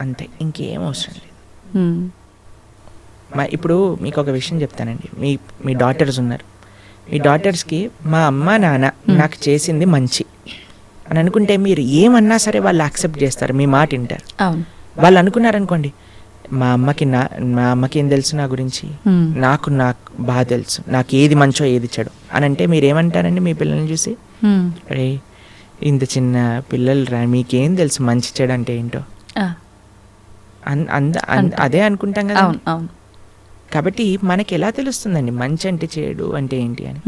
అంతే, ఇంకేం అవసరం లేదు. ఇప్పుడు మీకు ఒక విషయం చెప్తానండి. మీ డాటర్స్ ఉన్నారు, మీ డాటర్స్కి మా అమ్మ నాన్న నాకు చేసింది మంచి అని అనుకుంటే మీరు ఏమన్నా సరే వాళ్ళు యాక్సెప్ట్ చేస్తారు, మీ మాట వింటారు. వాళ్ళు అనుకున్నారనుకోండి, మా అమ్మకి ఏం తెలుసు నా గురించి, నాకు బాగా తెలుసు, నాకు ఏది మంచో ఏది చెడు అని అంటే మీరు ఏమంటారండి మీ పిల్లల్ని చూసి? అరే ఇంత చిన్న పిల్లలు రా, మీకేం తెలుసు మంచి చెడు అంటే ఏంటో, అదే అనుకుంటాం కదా. కాబట్టి మనకి ఎలా తెలుస్తుందండి మంచి అంటే చెడు అంటే ఏంటి అని?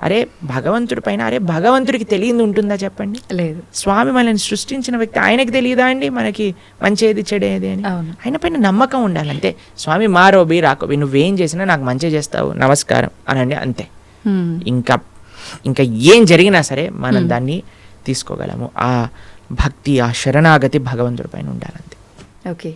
అరే భగవంతుడి పైన, అరే భగవంతుడికి తెలియదు ఉంటుందా చెప్పండి? లేదు. స్వామి మనల్ని సృష్టించిన వ్యక్తి, ఆయనకి తెలియదా అండి మనకి మంచి ఏది చెడేది అని? ఆయన పైన నమ్మకం ఉండాలంతే. స్వామి మారోబి రాకోబి, నువ్వేం చేసినా నాకు మంచి చేస్తావు, నమస్కారం అనండి, అంతే. ఇంకా ఏం జరిగినా సరే మనం దాన్ని తీసుకోగలము. ఆ భక్తి, ఆ శరణాగతి భగవంతుడి పైన ఉండాలంతే. ఓకే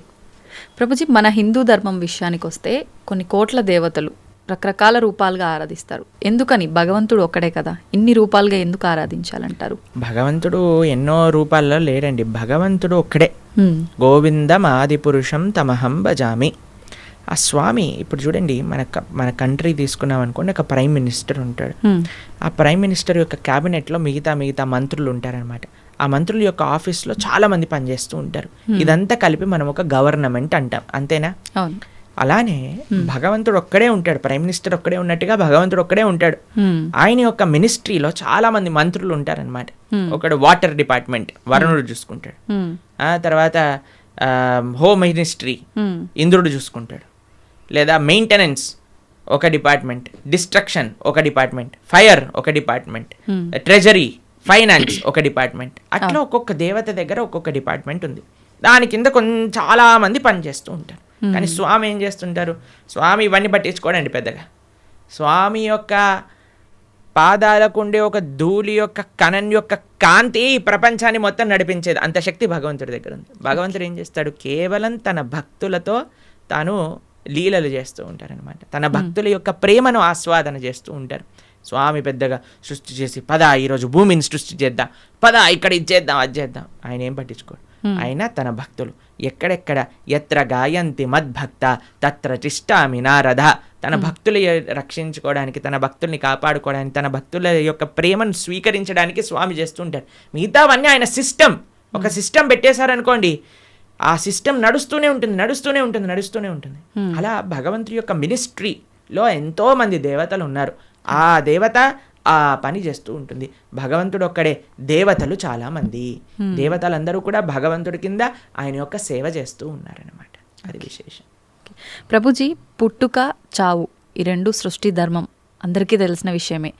ప్రభుజీ, మన హిందూ ధర్మం విషయానికి వస్తే కొన్ని కోట్ల దేవతలు రకరకాల రూపాలుగా ఆరాధిస్తారు. ఎందుకని? భగవంతుడు ఒక్కడే కదా, ఇన్ని రూపాలుగా ఎందుకు ఆరాధించాలంటారు? భగవంతుడు ఎన్నో రూపాల్లో లేడండి, భగవంతుడు ఒక్కడే. గోవిందం ఆది పురుషం తమహం భజామి ఆ స్వామి ఇప్పుడు చూడండి, మన కంట్రీ తీసుకున్నాం అనుకోండి, ఒక ప్రైమ్ మినిస్టర్ ఉంటాడు. ఆ ప్రైమ్ మినిస్టర్ యొక్క క్యాబినెట్లో మిగతా మంత్రులు ఉంటారనమాట. ఆ మంత్రుల యొక్క ఆఫీస్లో చాలా మంది పనిచేస్తూ ఉంటారు. ఇదంతా కలిపి మనం ఒక గవర్నమెంట్ అంటాం, అంతేనా? అలానే భగవంతుడు ఒక్కడే ఉంటాడు, ప్రైమ్ మినిస్టర్ ఒక్కడే ఉన్నట్టుగా భగవంతుడు ఒక్కడే ఉంటాడు. ఆయన యొక్క మినిస్ట్రీలో చాలా మంది మంత్రులు ఉంటారనమాట. ఒకడు వాటర్ డిపార్ట్మెంట్, వరుణుడు చూసుకుంటాడు. ఆ తర్వాత హోమ్ మినిస్ట్రీ ఇంద్రుడు చూసుకుంటాడు. లేదా మెయింటెనెన్స్ ఒక డిపార్ట్మెంట్, డిస్ట్రక్షన్ ఒక డిపార్ట్మెంట్, ఫైర్ ఒక డిపార్ట్మెంట్, ట్రెజరీ, ఫైనాన్స్ ఒక డిపార్ట్మెంట్. అట్లా ఒక్కొక్క దేవత దగ్గర ఒక్కొక్క డిపార్ట్మెంట్ ఉంది. దాని కింద చాలా మంది పనిచేస్తూ ఉంటారు. కానీ స్వామి ఏం చేస్తుంటారు? స్వామి ఇవన్నీ పట్టించుకోడండి పెద్దగా. స్వామి యొక్క పాదాలకు ఉండే ఒక ధూళి యొక్క కణం యొక్క కాంతి ఈ ప్రపంచాన్ని మొత్తం నడిపించేది, అంత శక్తి భగవంతుడి దగ్గర ఉంది. భగవంతుడు ఏం చేస్తాడు? కేవలం తన భక్తులతో తాను లీలలు చేస్తూ ఉంటారనమాట. తన భక్తుల యొక్క ప్రేమను ఆస్వాదన చేస్తూ ఉంటారు. స్వామి పెద్దగా సృష్టి చేసి ఈరోజు భూమిని సృష్టి చేద్దాం, ఇక్కడ ఇది చేద్దాం, అది చేద్దాం, ఆయన ఏం పట్టించుకోడు. ఆయన తన భక్తులు ఎక్కడెక్కడ ఎత్ర గాయంతి మద్భక్త తత్ర తిష్టామి నారద, తన భక్తులు రక్షించుకోవడానికి, తన భక్తుల్ని కాపాడుకోవడానికి, తన భక్తుల యొక్క ప్రేమను స్వీకరించడానికి స్వామి చేస్తుంటారు. మిగతావన్నీ ఆయన సిస్టమ్, ఒక సిస్టమ్ పెట్టేశారనుకోండి, ఆ సిస్టమ్ నడుస్తూనే ఉంటుంది. అలా భగవంతుడి యొక్క మినిస్ట్రీలో ఎంతో మంది దేవతలు ఉన్నారు. ఆ దేవత ఆ పని చేస్తూ ఉంటుంది. భగవంతుడు ఒక్కడే, దేవతలు చాలా మంది. దేవతలందరూ కూడా భగవంతుడి కింద ఆయన యొక్క సేవ చేస్తూ ఉన్నారనమాట. అది విశేషం. ప్రభుజీ, పుట్టుక చావు ఈ రెండు సృష్టి ధర్మం అందరికీ తెలిసిన విషయమే.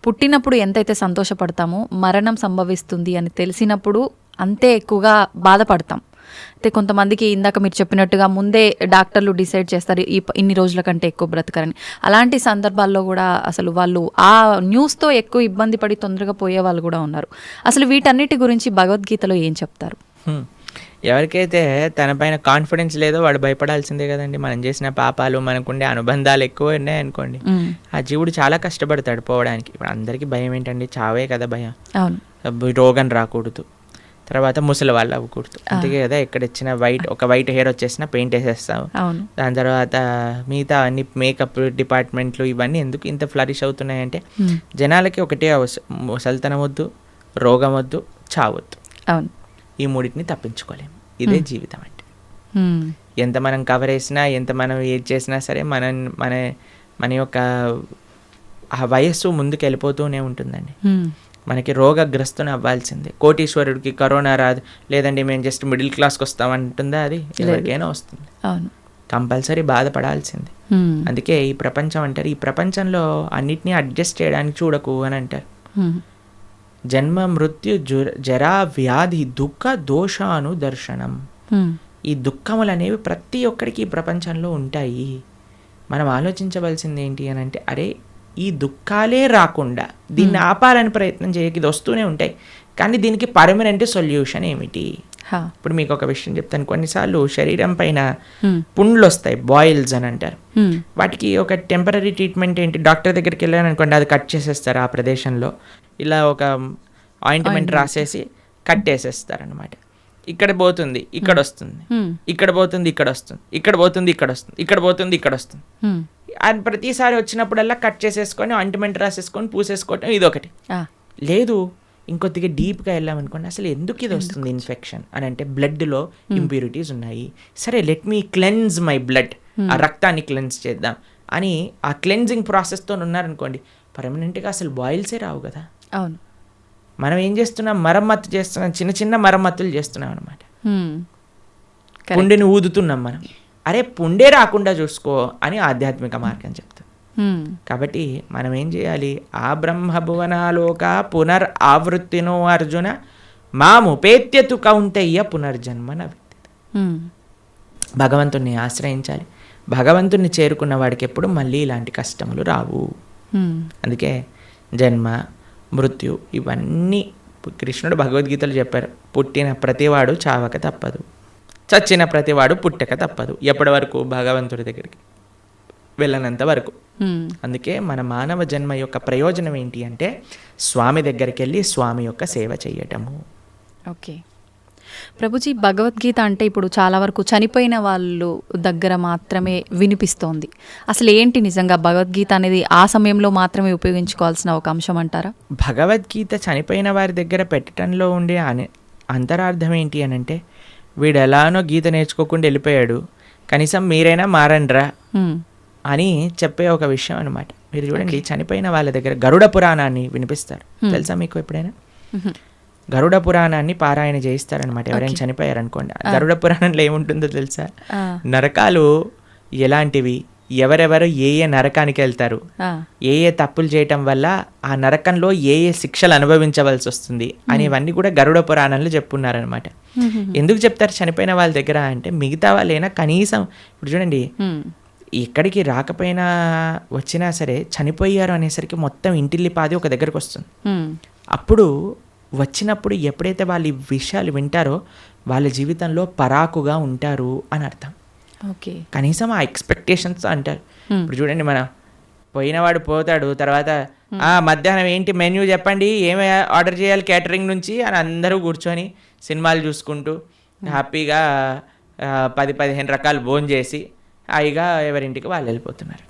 పుట్టినప్పుడు ఎంతైతే సంతోషపడతామో మరణం సంభవిస్తుంది అని తెలిసినప్పుడు అంతే ఎక్కువగా బాధపడతాం. అయితే కొంతమందికి ఇందాక మీరు చెప్పినట్టుగా ముందే డాక్టర్లు డిసైడ్ చేస్తారు ఇన్ని రోజుల కంటే ఎక్కువ బ్రతకరని. అలాంటి సందర్భాల్లో కూడా అసలు వాళ్ళు ఆ న్యూస్తో ఎక్కువ ఇబ్బంది పడి తొందరగా పోయే వాళ్ళు కూడా ఉన్నారు. అసలు వీటన్నిటి గురించి భగవద్గీతలో ఏం చెప్తారు? ఎవరికైతే తన పైన కాన్ఫిడెన్స్ లేదో వాడు భయపడాల్సిందే కదండి. మనం చేసిన పాపాలు, మనకుండే అనుబంధాలు ఎక్కువ ఉన్నాయనుకోండి, ఆ జీవుడు చాలా కష్టపడతాడు పోవడానికి. ఇప్పుడు అందరికీ భయం ఏంటండి? చావే కదా భయం. రోగం రాకూడదు, తర్వాత ముసలి వాళ్ళు అవ్వకూడదు, అందుకే కదా ఎక్కడొచ్చిన వైట్ హెయిర్ వచ్చేసిన పెయింట్ వేసేస్తాం. దాని తర్వాత మిగతా అన్ని మేకప్ డిపార్ట్మెంట్లు ఇవన్నీ ఎందుకు ఇంత ఫ్లరిష్ అవుతున్నాయంటే జనాలకి ఒకటే ముసలితనం వద్దు, రోగం వద్దు, చావద్దు. ఈ మూడింటిని తప్పించుకోలేము. ఇదే జీవితం అంటే. ఎంత మనం కవర్ వేసినా, ఎంత మనం ఏది చేసినా సరే మన యొక్క ఆ వయస్సు ముందుకు వెళ్ళిపోతూనే ఉంటుందండి. మనకి రోగగ్రస్తుని అవ్వాల్సిందే. కోటీశ్వరుడికి కరోనా రాదు, లేదండి మేము జస్ట్ మిడిల్ క్లాస్కి వస్తామంటుందా? అది ఎవరికైనా వస్తుంది. కంపల్సరీ బాధపడాల్సిందే. అందుకే ఈ ప్రపంచం అంటారు, ఈ ప్రపంచంలో అన్నిటినీ అడ్జస్ట్ చేయడానికి చూడకు అని అంటారు. జన్మ మృత్యు జరా వ్యాధి దుఃఖ దోషాను దర్శనం. ఈ దుఃఖములు అనేవి ప్రతి ఒక్కరికి ఈ ప్రపంచంలో ఉంటాయి. మనం ఆలోచించవలసింది ఏంటి అని అంటే, అరే ఈ దుఃఖాలే రాకుండా దీన్ని ఆపాలని ప్రయత్నం చేయక ఇది వస్తూనే ఉంటాయి, కానీ దీనికి పర్మనెంట్ సొల్యూషన్ ఏమిటి? ఇప్పుడు మీకు ఒక విషయం చెప్తాను. కొన్నిసార్లు శరీరం పైన పుండ్లు వస్తాయి, బాయిల్స్ అని అంటారు. వాటికి ఒక టెంపరీ ట్రీట్మెంట్ ఏంటి? డాక్టర్ దగ్గరికి వెళ్ళాను అనుకోండి, అది కట్ చేసేస్తారు. ఆ ప్రదేశంలో ఇలా ఒక ఆయింట్మెంట్ రాసేసి కట్టేసేస్తారు అనమాట. ఇక్కడ పోతుంది, ఇక్కడ వస్తుంది, ఇక్కడ పోతుంది, ఇక్కడ వస్తుంది, ఇక్కడ పోతుంది, ఇక్కడ వస్తుంది, ఇక్కడ పోతుంది, ఇక్కడ వస్తుంది. అది ప్రతిసారి వచ్చినప్పుడల్లా కట్ చేసేసుకొని ఆయింట్మెంట్ రాసేసుకొని పూసేసుకోవటం ఇదొకటి. లేదు, ఇంకొద్దిగా డీప్గా వెళ్ళామనుకోండి, అసలు ఎందుకు ఇది వస్తుంది ఇన్ఫెక్షన్ అని అంటే బ్లడ్లో ఇంప్యూరిటీస్ ఉన్నాయి. సరే, let me cleanse my blood, ఆ రక్తాన్ని క్లెన్స్ చేద్దాం అని ఆ క్లెన్జింగ్ ప్రాసెస్తో ఉన్నారనుకోండి, పర్మనెంట్గా అసలు బాయిల్సే రావు కదా. అవును, మనం ఏం చేస్తున్నాం? మరమ్మత్తు చేస్తున్నాం, చిన్న చిన్న మరమ్మతులు చేస్తున్నాం అనమాట. పుండెని ఊదుతున్నాం మనం. అరే పుండే రాకుండా చూసుకో అని ఆధ్యాత్మిక మార్గం చెప్తాం. కాబట్టి మనం ఏం చేయాలి? ఆ బ్రహ్మభువనాలోక పునర్ ఆవృత్తినో అర్జున మాముపేత్యతు కౌంతయ్య పునర్జన్మన విద్యత. భగవంతుణ్ణి ఆశ్రయించాలి. భగవంతుణ్ణి చేరుకున్న వాడికి ఎప్పుడు మళ్ళీ ఇలాంటి కష్టములు రావు. అందుకే జన్మ మృత్యు ఇవన్నీ కృష్ణుడు భగవద్గీతలు చెప్పారు. పుట్టిన ప్రతివాడు చావక తప్పదు, చచ్చిన ప్రతివాడు పుట్టక తప్పదు. ఎప్పటి వరకు? భగవంతుడి దగ్గరికి వెళ్ళనంత వరకు. అందుకే మన మానవ జన్మ యొక్క ప్రయోజనం ఏంటి అంటే స్వామి దగ్గరికి వెళ్ళి స్వామి యొక్క సేవ చేయటము. ఓకే. ప్రభుజీ, భగవద్గీత అంటే ఇప్పుడు చాలా వరకు చనిపోయిన వాళ్ళు దగ్గర మాత్రమే వినిపిస్తోంది. అసలు ఏంటి నిజంగా భగవద్గీత అనేది ఆ సమయంలో మాత్రమే ఉపయోగించుకోవాల్సిన ఒక అంశం అంటారా? భగవద్గీత చనిపోయిన వారి దగ్గర పెట్టడంలో ఉండే అంతరార్థం ఏంటి అని అంటే, వీడు ఎలానో గీత నేర్చుకోకుండా వెళ్ళిపోయాడు, కనీసం మీరైనా మారండ్రా అని చెప్పే ఒక విషయం అనమాట. మీరు చూడండి, చనిపోయిన వాళ్ళ దగ్గర గరుడ పురాణాన్ని వినిపిస్తారు. తెలుసా మీకు ఎప్పుడైనా? గరుడ పురాణాన్ని పారాయణ చేయిస్తారనమాట ఎవరైనా చనిపోయారనుకోండి. గరుడ పురాణంలో ఏముంటుందో తెలుసా? నరకాలు ఎలాంటివి, ఎవరెవరు ఏ ఏ నరకానికి వెళ్తారు, ఏ ఏ తప్పులు చేయటం వల్ల ఆ నరకంలో ఏ ఏ శిక్షలు అనుభవించవలసి వస్తుంది అనేవన్నీ కూడా గరుడ పురాణంలో చెప్పున్నారనమాట. ఎందుకు చెప్తారు చనిపోయిన వాళ్ళ దగ్గర అంటే, మిగతా వాళ్ళైనా కనీసం ఇప్పుడు చూడండి, ఎక్కడికి రాకపోయినా వచ్చినా సరే చనిపోయారు అనేసరికి మొత్తం ఇంటిల్లిపాది ఒక దగ్గరకు వస్తుంది. అప్పుడు వచ్చినప్పుడు ఎప్పుడైతే వాళ్ళు ఈ విషయాలు వింటారో వాళ్ళ జీవితంలో పరాకుగా ఉంటారు అని అర్థం. ఓకే, కనీసం ఆ ఎక్స్పెక్టేషన్స్ అంటారు. ఇప్పుడు చూడండి, మన పోయినవాడు పోతాడు, తర్వాత మధ్యాహ్నం ఏంటి మెన్యూ చెప్పండి, ఏమి ఆర్డర్ చేయాలి క్యాటరింగ్ నుంచి అని అందరూ కూర్చొని సినిమాలు చూసుకుంటూ హ్యాపీగా 10-15 రకాలు భోజనం చేసి హాయిగా ఎవరింటికి వాళ్ళు వెళ్ళిపోతున్నారు.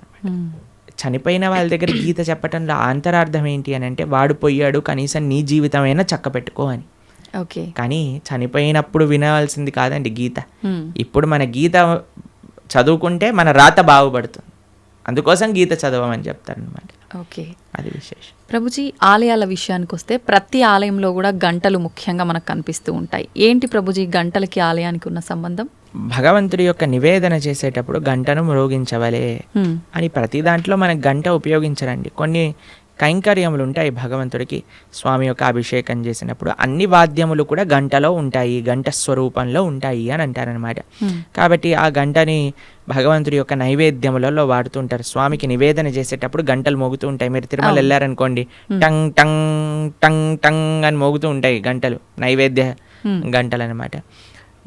చనిపోయిన వాళ్ళ దగ్గర గీత చెప్పటంలో అంతరార్థం ఏంటి అని అంటే, వాడు పోయాడు, కనీసం నీ జీవితమైనా చక్క పెట్టుకో అని. ఓకే, కానీ చనిపోయినప్పుడు వినవలసింది కాదండి గీత. ఇప్పుడు మన గీత చదువుకుంటే మన రాత బాగుపడుతుంది, అందుకోసం గీత చదవమని చెప్తారనమాట. ఓకే, అది విశేషం. ప్రభుజీ, ఆలయాల విషయానికి వస్తే ప్రతి ఆలయంలో కూడా గంటలు ముఖ్యంగా మనకు కనిపిస్తూ ఉంటాయి. ఏంటి ప్రభుజీ గంటలకి ఆలయానికి ఉన్న సంబంధం? భగవంతుడి యొక్క నివేదన చేసేటప్పుడు గంటను మ్రోగించవలే అని ప్రతి దాంట్లో మనకు గంట ఉపయోగించరండి. కొన్ని కైంకర్యములు ఉంటాయి భగవంతుడికి. స్వామి యొక్క అభిషేకం చేసినప్పుడు అన్ని వాద్యములు కూడా గంటలో ఉంటాయి, గంట స్వరూపంలో ఉంటాయి అని అంటారనమాట. కాబట్టి ఆ గంటని భగవంతుడి యొక్క నైవేద్యములలో వాడుతుంటారు. స్వామికి నివేదన చేసేటప్పుడు గంటలు మోగుతూ ఉంటాయి. మీరు తిరుమల వెళ్ళారనుకోండి, టంగ్ టంగ్ టంగ్ టంగ్ అని మోగుతూ ఉంటాయి గంటలు, నైవేద్య గంటలు అనమాట.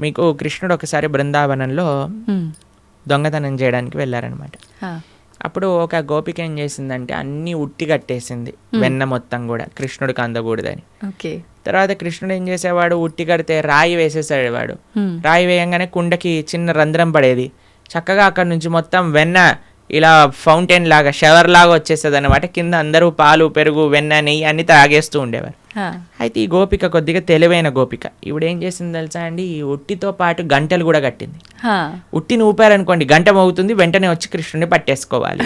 మీకు కృష్ణుడు ఒకసారి బృందావనంలో దొంగతనం చేయడానికి వెళ్ళారనమాట. అప్పుడు ఒక గోపిక ఏం చేసిందంటే అన్ని ఉట్టి కట్టేసింది, వెన్న మొత్తం కూడా కృష్ణుడికి అందకూడదని. తర్వాత కృష్ణుడు ఏం చేసేవాడు, ఉట్టి కడితే రాయి వేసేసాడు వాడు. రాయి వేయంగానే కుండకి చిన్న రంధ్రం పడేది, చక్కగా అక్కడ నుంచి మొత్తం వెన్న ఇలా ఫౌంటైన్ లాగా షవర్ లాగా వచ్చేస్తుంది అనమాట. కింద అందరూ పాలు, పెరుగు, వెన్న, నెయ్యి అన్ని తాగేస్తూ ఉండేవారు. అయితే ఈ గోపిక కొద్దిగా తెలివైన గోపిక, ఇప్పుడు ఏం చేసింది తెలుసా అండి, ఈ ఉట్టితో పాటు గంటలు కూడా కట్టింది. ఉట్టిని ఊపారనుకోండి గంట మోగుతుంది, వెంటనే వచ్చి కృష్ణుడిని పట్టేసుకోవాలి.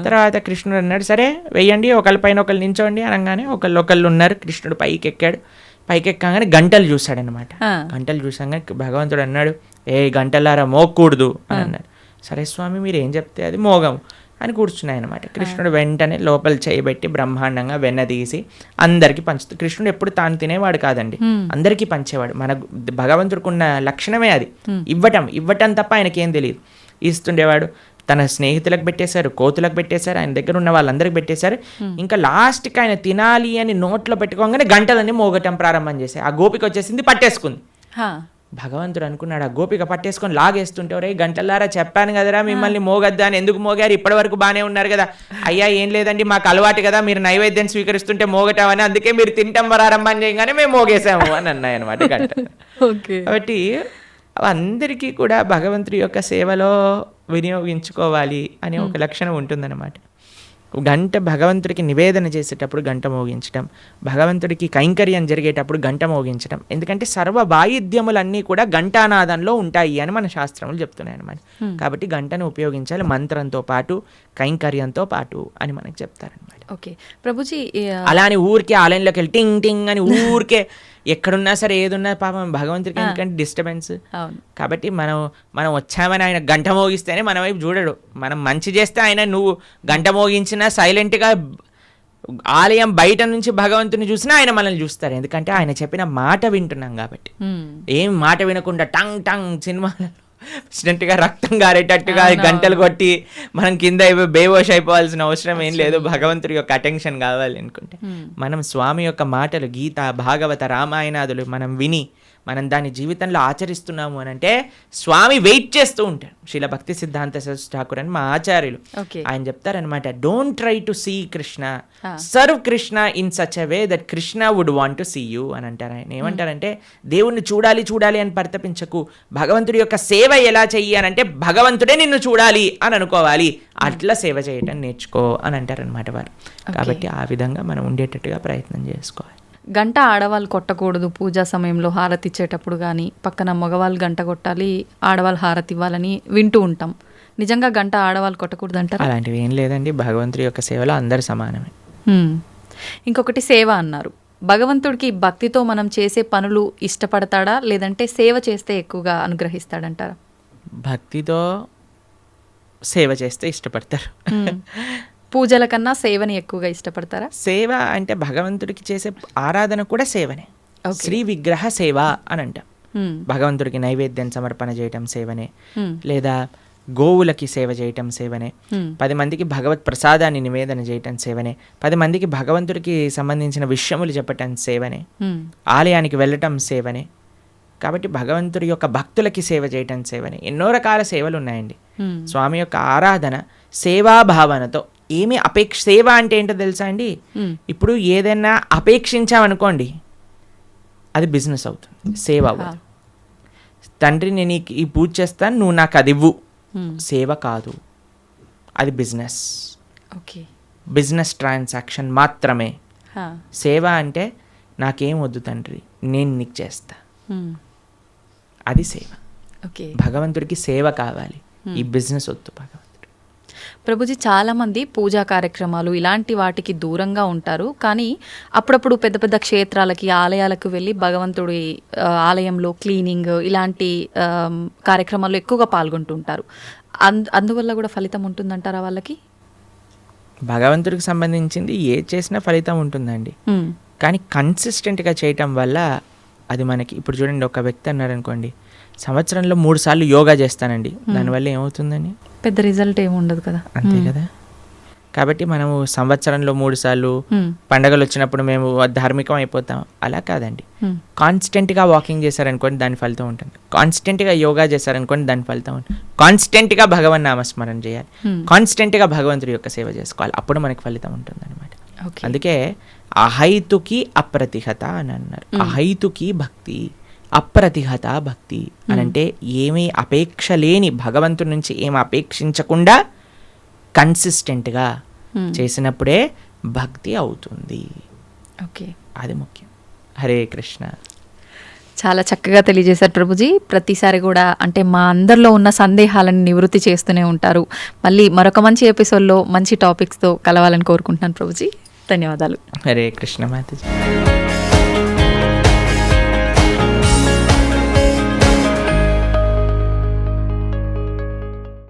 తర్వాత కృష్ణుడు అన్నాడు, సరే వెయ్యండి, ఒకళ్ళ పైన ఒకళ్ళు నించోండి అనగానే ఒకళ్ళు ఉన్నారు. కృష్ణుడు పైకి ఎక్కాడు. పైకి ఎక్కగానే గంటలు చూశాడనమాట. గంటలు చూసాగానే భగవంతుడు అన్నాడు, ఏ గంటలారా మోగకూడదు అని అన్నాడు. సరే స్వామి మీరు ఏం చెప్తే అది మోగం అని కూర్చున్నాయి అనమాట. కృష్ణుడు వెంటనే లోపల చేయబెట్టి బ్రహ్మాండంగా వెన్న తీసి అందరికీ పంచుతూ, కృష్ణుడు ఎప్పుడు తాను తినేవాడు కాదండి, అందరికీ పంచేవాడు. మన భగవంతుడికి ఉన్న లక్షణమే అది, ఇవ్వటం తప్ప ఆయనకేం తెలియదు. ఇస్తుండేవాడు. తన స్నేహితులకు పెట్టేశారు, కోతులకు పెట్టేశారు, ఆయన దగ్గర ఉన్న వాళ్ళందరికి పెట్టేశారు. ఇంకా లాస్ట్కి ఆయన తినాలి అని నోట్లో పెట్టుకోగానే గంటలన్నీ మోగటం ప్రారంభం చేశాయి. ఆ గోపిక వచ్చేసింది, పట్టేసుకుంది. భగవంతుడు అనుకున్నాడు, ఆ గోపిక పట్టేసుకొని లాగేస్తుంటే, రే గంటలారా చెప్పాను కదరా మిమ్మల్ని మోగద్దా అని, ఎందుకు మోగారు, ఇప్పటి వరకు బాగానే ఉన్నారు కదా. అయ్యా ఏం లేదండి, మాకు అలవాటు కదా మీరు నైవేద్యం స్వీకరిస్తుంటే మోగటామని, అందుకే మీరు తింటాం ప్రారంభం చేయగానే మేము మోగేసాము అని అన్నాయి అనమాట గంట. కాబట్టి అందరికీ కూడా భగవంతుడి యొక్క సేవలో వినియోగించుకోవాలి అనే ఒక లక్షణం ఉంటుందన్నమాట. గంట భగవంతుడికి నివేదన చేసేటప్పుడు గంట మోగించడం, భగవంతుడికి కైంకర్యం జరిగేటప్పుడు గంట మోగించడం. ఎందుకంటే సర్వ వాయిద్యములన్నీ కూడా ఘంటానాదంలో ఉంటాయి అని మన శాస్త్రములు చెప్తున్నాయి అనమాట. కాబట్టి గంటను ఉపయోగించాలి మంత్రంతో పాటు, కైంకర్యంతో పాటు అని మనకు చెప్తారనమాట. ఓకే ప్రభుజీ, అలా అని ఊరికే ఆలయంలోకి వెళ్ళి టింగ్ టింగ్ అని ఊరికే ఎక్కడున్నా సరే ఏదున్నా పాపం భగవంతుడికి ఎందుకంటే డిస్టర్బెన్స్. కాబట్టి మనం వచ్చామని ఆయన గంట మోగిస్తేనే మన వైపు చూడడు. మనం మంచి చేస్తే ఆయన నువ్వు గంట మోగించినా సైలెంట్గా ఆలయం బయట నుంచి భగవంతుని చూసినా ఆయన మనల్ని చూస్తారు. ఎందుకంటే ఆయన చెప్పిన మాట వింటున్నాం కాబట్టి. ఏం మాట వినకుండా టంగ్ టంగ్ సినిమాలో వచ్చినట్టుగా రక్తం గారేటట్టుగా గంటలు కొట్టి మనం కింద బేవోష్ అయిపోవాల్సిన అవసరం ఏం లేదు. భగవంతుడి యొక్క అటెన్షన్ కావాలి అనుకుంటే మనం స్వామి యొక్క మాటలు, గీత, భాగవత, రామాయణాదులు మనం విని మనం దాన్ని జీవితంలో ఆచరిస్తున్నాము అని అంటే స్వామి వెయిట్ చేస్తూ ఉంటారు. శ్రీల భక్తి సిద్ధాంత సరస్వతి ఠాకూర్ అని మా ఆచార్యులు ఆయన చెప్తారనమాట, don't try to see Krishna, serve Krishna in such a way that Krishna would want to see you అని అంటారు. ఆయన ఏమంటారంటే దేవుణ్ణి చూడాలి చూడాలి అని పరితపించకు, భగవంతుడి యొక్క సేవ ఎలా చెయ్యి అని అంటే భగవంతుడే నిన్ను చూడాలి అని అనుకోవాలి, అట్లా సేవ చేయటం నేర్చుకో అని అంటారనమాట వారు. కాబట్టి ఆ విధంగా మనం ఉండేటట్టుగా ప్రయత్నం చేసుకోవాలి. గంట ఆడవాళ్ళు కొట్టకూడదు పూజా సమయంలో హారతి ఇచ్చేటప్పుడు, కానీ పక్కన మగవాళ్ళు గంట కొట్టాలి, ఆడవాళ్ళు హారతి ఇవ్వాలని వింటూ ఉంటాం. నిజంగా గంట ఆడవాళ్ళు కొట్టకూడదు అంటారు? అలాంటివి ఏం లేదండి, భగవంతుడి యొక్క సేవలో అందరు సమానమే. ఇంకొకటి సేవ అన్నారు. భగవంతుడికి భక్తితో మనం చేసే పనులు ఇష్టపడతాడా, లేదంటే సేవ చేస్తే ఎక్కువగా అనుగ్రహిస్తాడంటారా? భక్తితో సేవ చేస్తే ఇష్టపడతారు. పూజల కన్నా సేవని ఎక్కువగా ఇష్టపడతారా? సేవ అంటే భగవంతుడికి చేసే ఆరాధన కూడా సేవనే. శ్రీ విగ్రహ సేవ అని అంటాం. భగవంతుడికి నైవేద్యం సమర్పణ చేయటం సేవనే, లేదా గోవులకి సేవ చేయటం సేవనే, 10 మందికి భగవత్ ప్రసాదాన్ని నివేదన చేయటం సేవనే, 10 మందికి భగవంతుడికి సంబంధించిన విషయములు చెప్పటం సేవనే, ఆలయానికి వెళ్ళటం సేవనే. కాబట్టి భగవంతుడి యొక్క భక్తులకి సేవ చేయటం సేవనే. ఎన్నో రకాల సేవలు ఉన్నాయండి. స్వామి యొక్క ఆరాధన సేవాభావనతో ఏమి సేవ అంటే ఏంటో తెలుసా అండి? ఇప్పుడు ఏదైనా అపేక్షించామనుకోండి అది బిజినెస్ అవుతుంది, సేవ అవ్వదు. తండ్రి నేను ఈ పూజ చేస్తాను, నువ్వు నాకు అది ఇవ్వు, సేవ కాదు, అది బిజినెస్. బిజినెస్ ట్రాన్సాక్షన్ మాత్రమే. సేవ అంటే నాకేం వద్దు తండ్రి, నేను నీకు చేస్తా, అది సేవ. భగవంతుడికి సేవ కావాలి, ఈ బిజినెస్ వద్దు భగవంతుడు. ప్రభుజీ, చాలామంది పూజా కార్యక్రమాలు ఇలాంటి వాటికి దూరంగా ఉంటారు, కానీ అప్పుడప్పుడు పెద్ద పెద్ద క్షేత్రాలకి ఆలయాలకు వెళ్ళి భగవంతుడి ఆలయంలో క్లీనింగ్ ఇలాంటి కార్యక్రమాల్లో ఎక్కువగా పాల్గొంటుంటారు. అందువల్ల కూడా ఫలితం ఉంటుందంటారా వాళ్ళకి? భగవంతుడికి సంబంధించింది ఏ చేసినా ఫలితం ఉంటుందండి, కానీ కన్సిస్టెంట్గా చేయటం వల్ల అది మనకి. ఇప్పుడు చూడండి, ఒక వ్యక్తి అన్నారు అనుకోండి, సంవత్సరంలో 3 సార్లు యోగా చేస్తానండి, దానివల్ల ఏమవుతుందని పెద్ద రిజల్ట్ ఏమి ఉండదు కదా. అంతే కదా. కాబట్టి మనము సంవత్సరంలో 3 సార్లు పండగలు వచ్చినప్పుడు మేము ధార్మికం అయిపోతాం, అలా కాదండి. కాన్స్టెంట్గా వాకింగ్ చేశారనుకోండి దాని ఫలితం ఉంటుంది, కాన్స్టెంట్గా యోగా చేశారనుకోండి దాని ఫలితం ఉంటుంది, కాన్స్టెంట్గా భగవన్ నామస్మరణ చేయాలి, కాన్స్టెంట్గా భగవంతుడి యొక్క సేవ చేసుకోవాలి, అప్పుడు మనకి ఫలితం ఉంటుంది అనమాట. అందుకే అహైతుకి అప్రతిహత అని అన్నారు. అహైతుకి భక్తి, అప్రతిహత భక్తి అని అంటే ఏమీ అపేక్ష లేని, భగవంతుడి నుంచి ఏమి అపేక్షించకుండా కన్సిస్టెంట్గా చేసినప్పుడే భక్తి అవుతుంది. అది ముఖ్యం. హరే కృష్ణ. చాలా చక్కగా తెలియజేశారు ప్రభుజీ. ప్రతిసారి కూడా అంటే మా అందరిలో ఉన్న సందేహాలను నివృత్తి చేస్తూనే ఉంటారు. మళ్ళీ మరొక మంచి ఎపిసోడ్లో మంచి టాపిక్స్తో కలవాలని కోరుకుంటున్నాను ప్రభుజీ. ధన్యవాదాలు. హరే కృష్ణ మాతాజీ.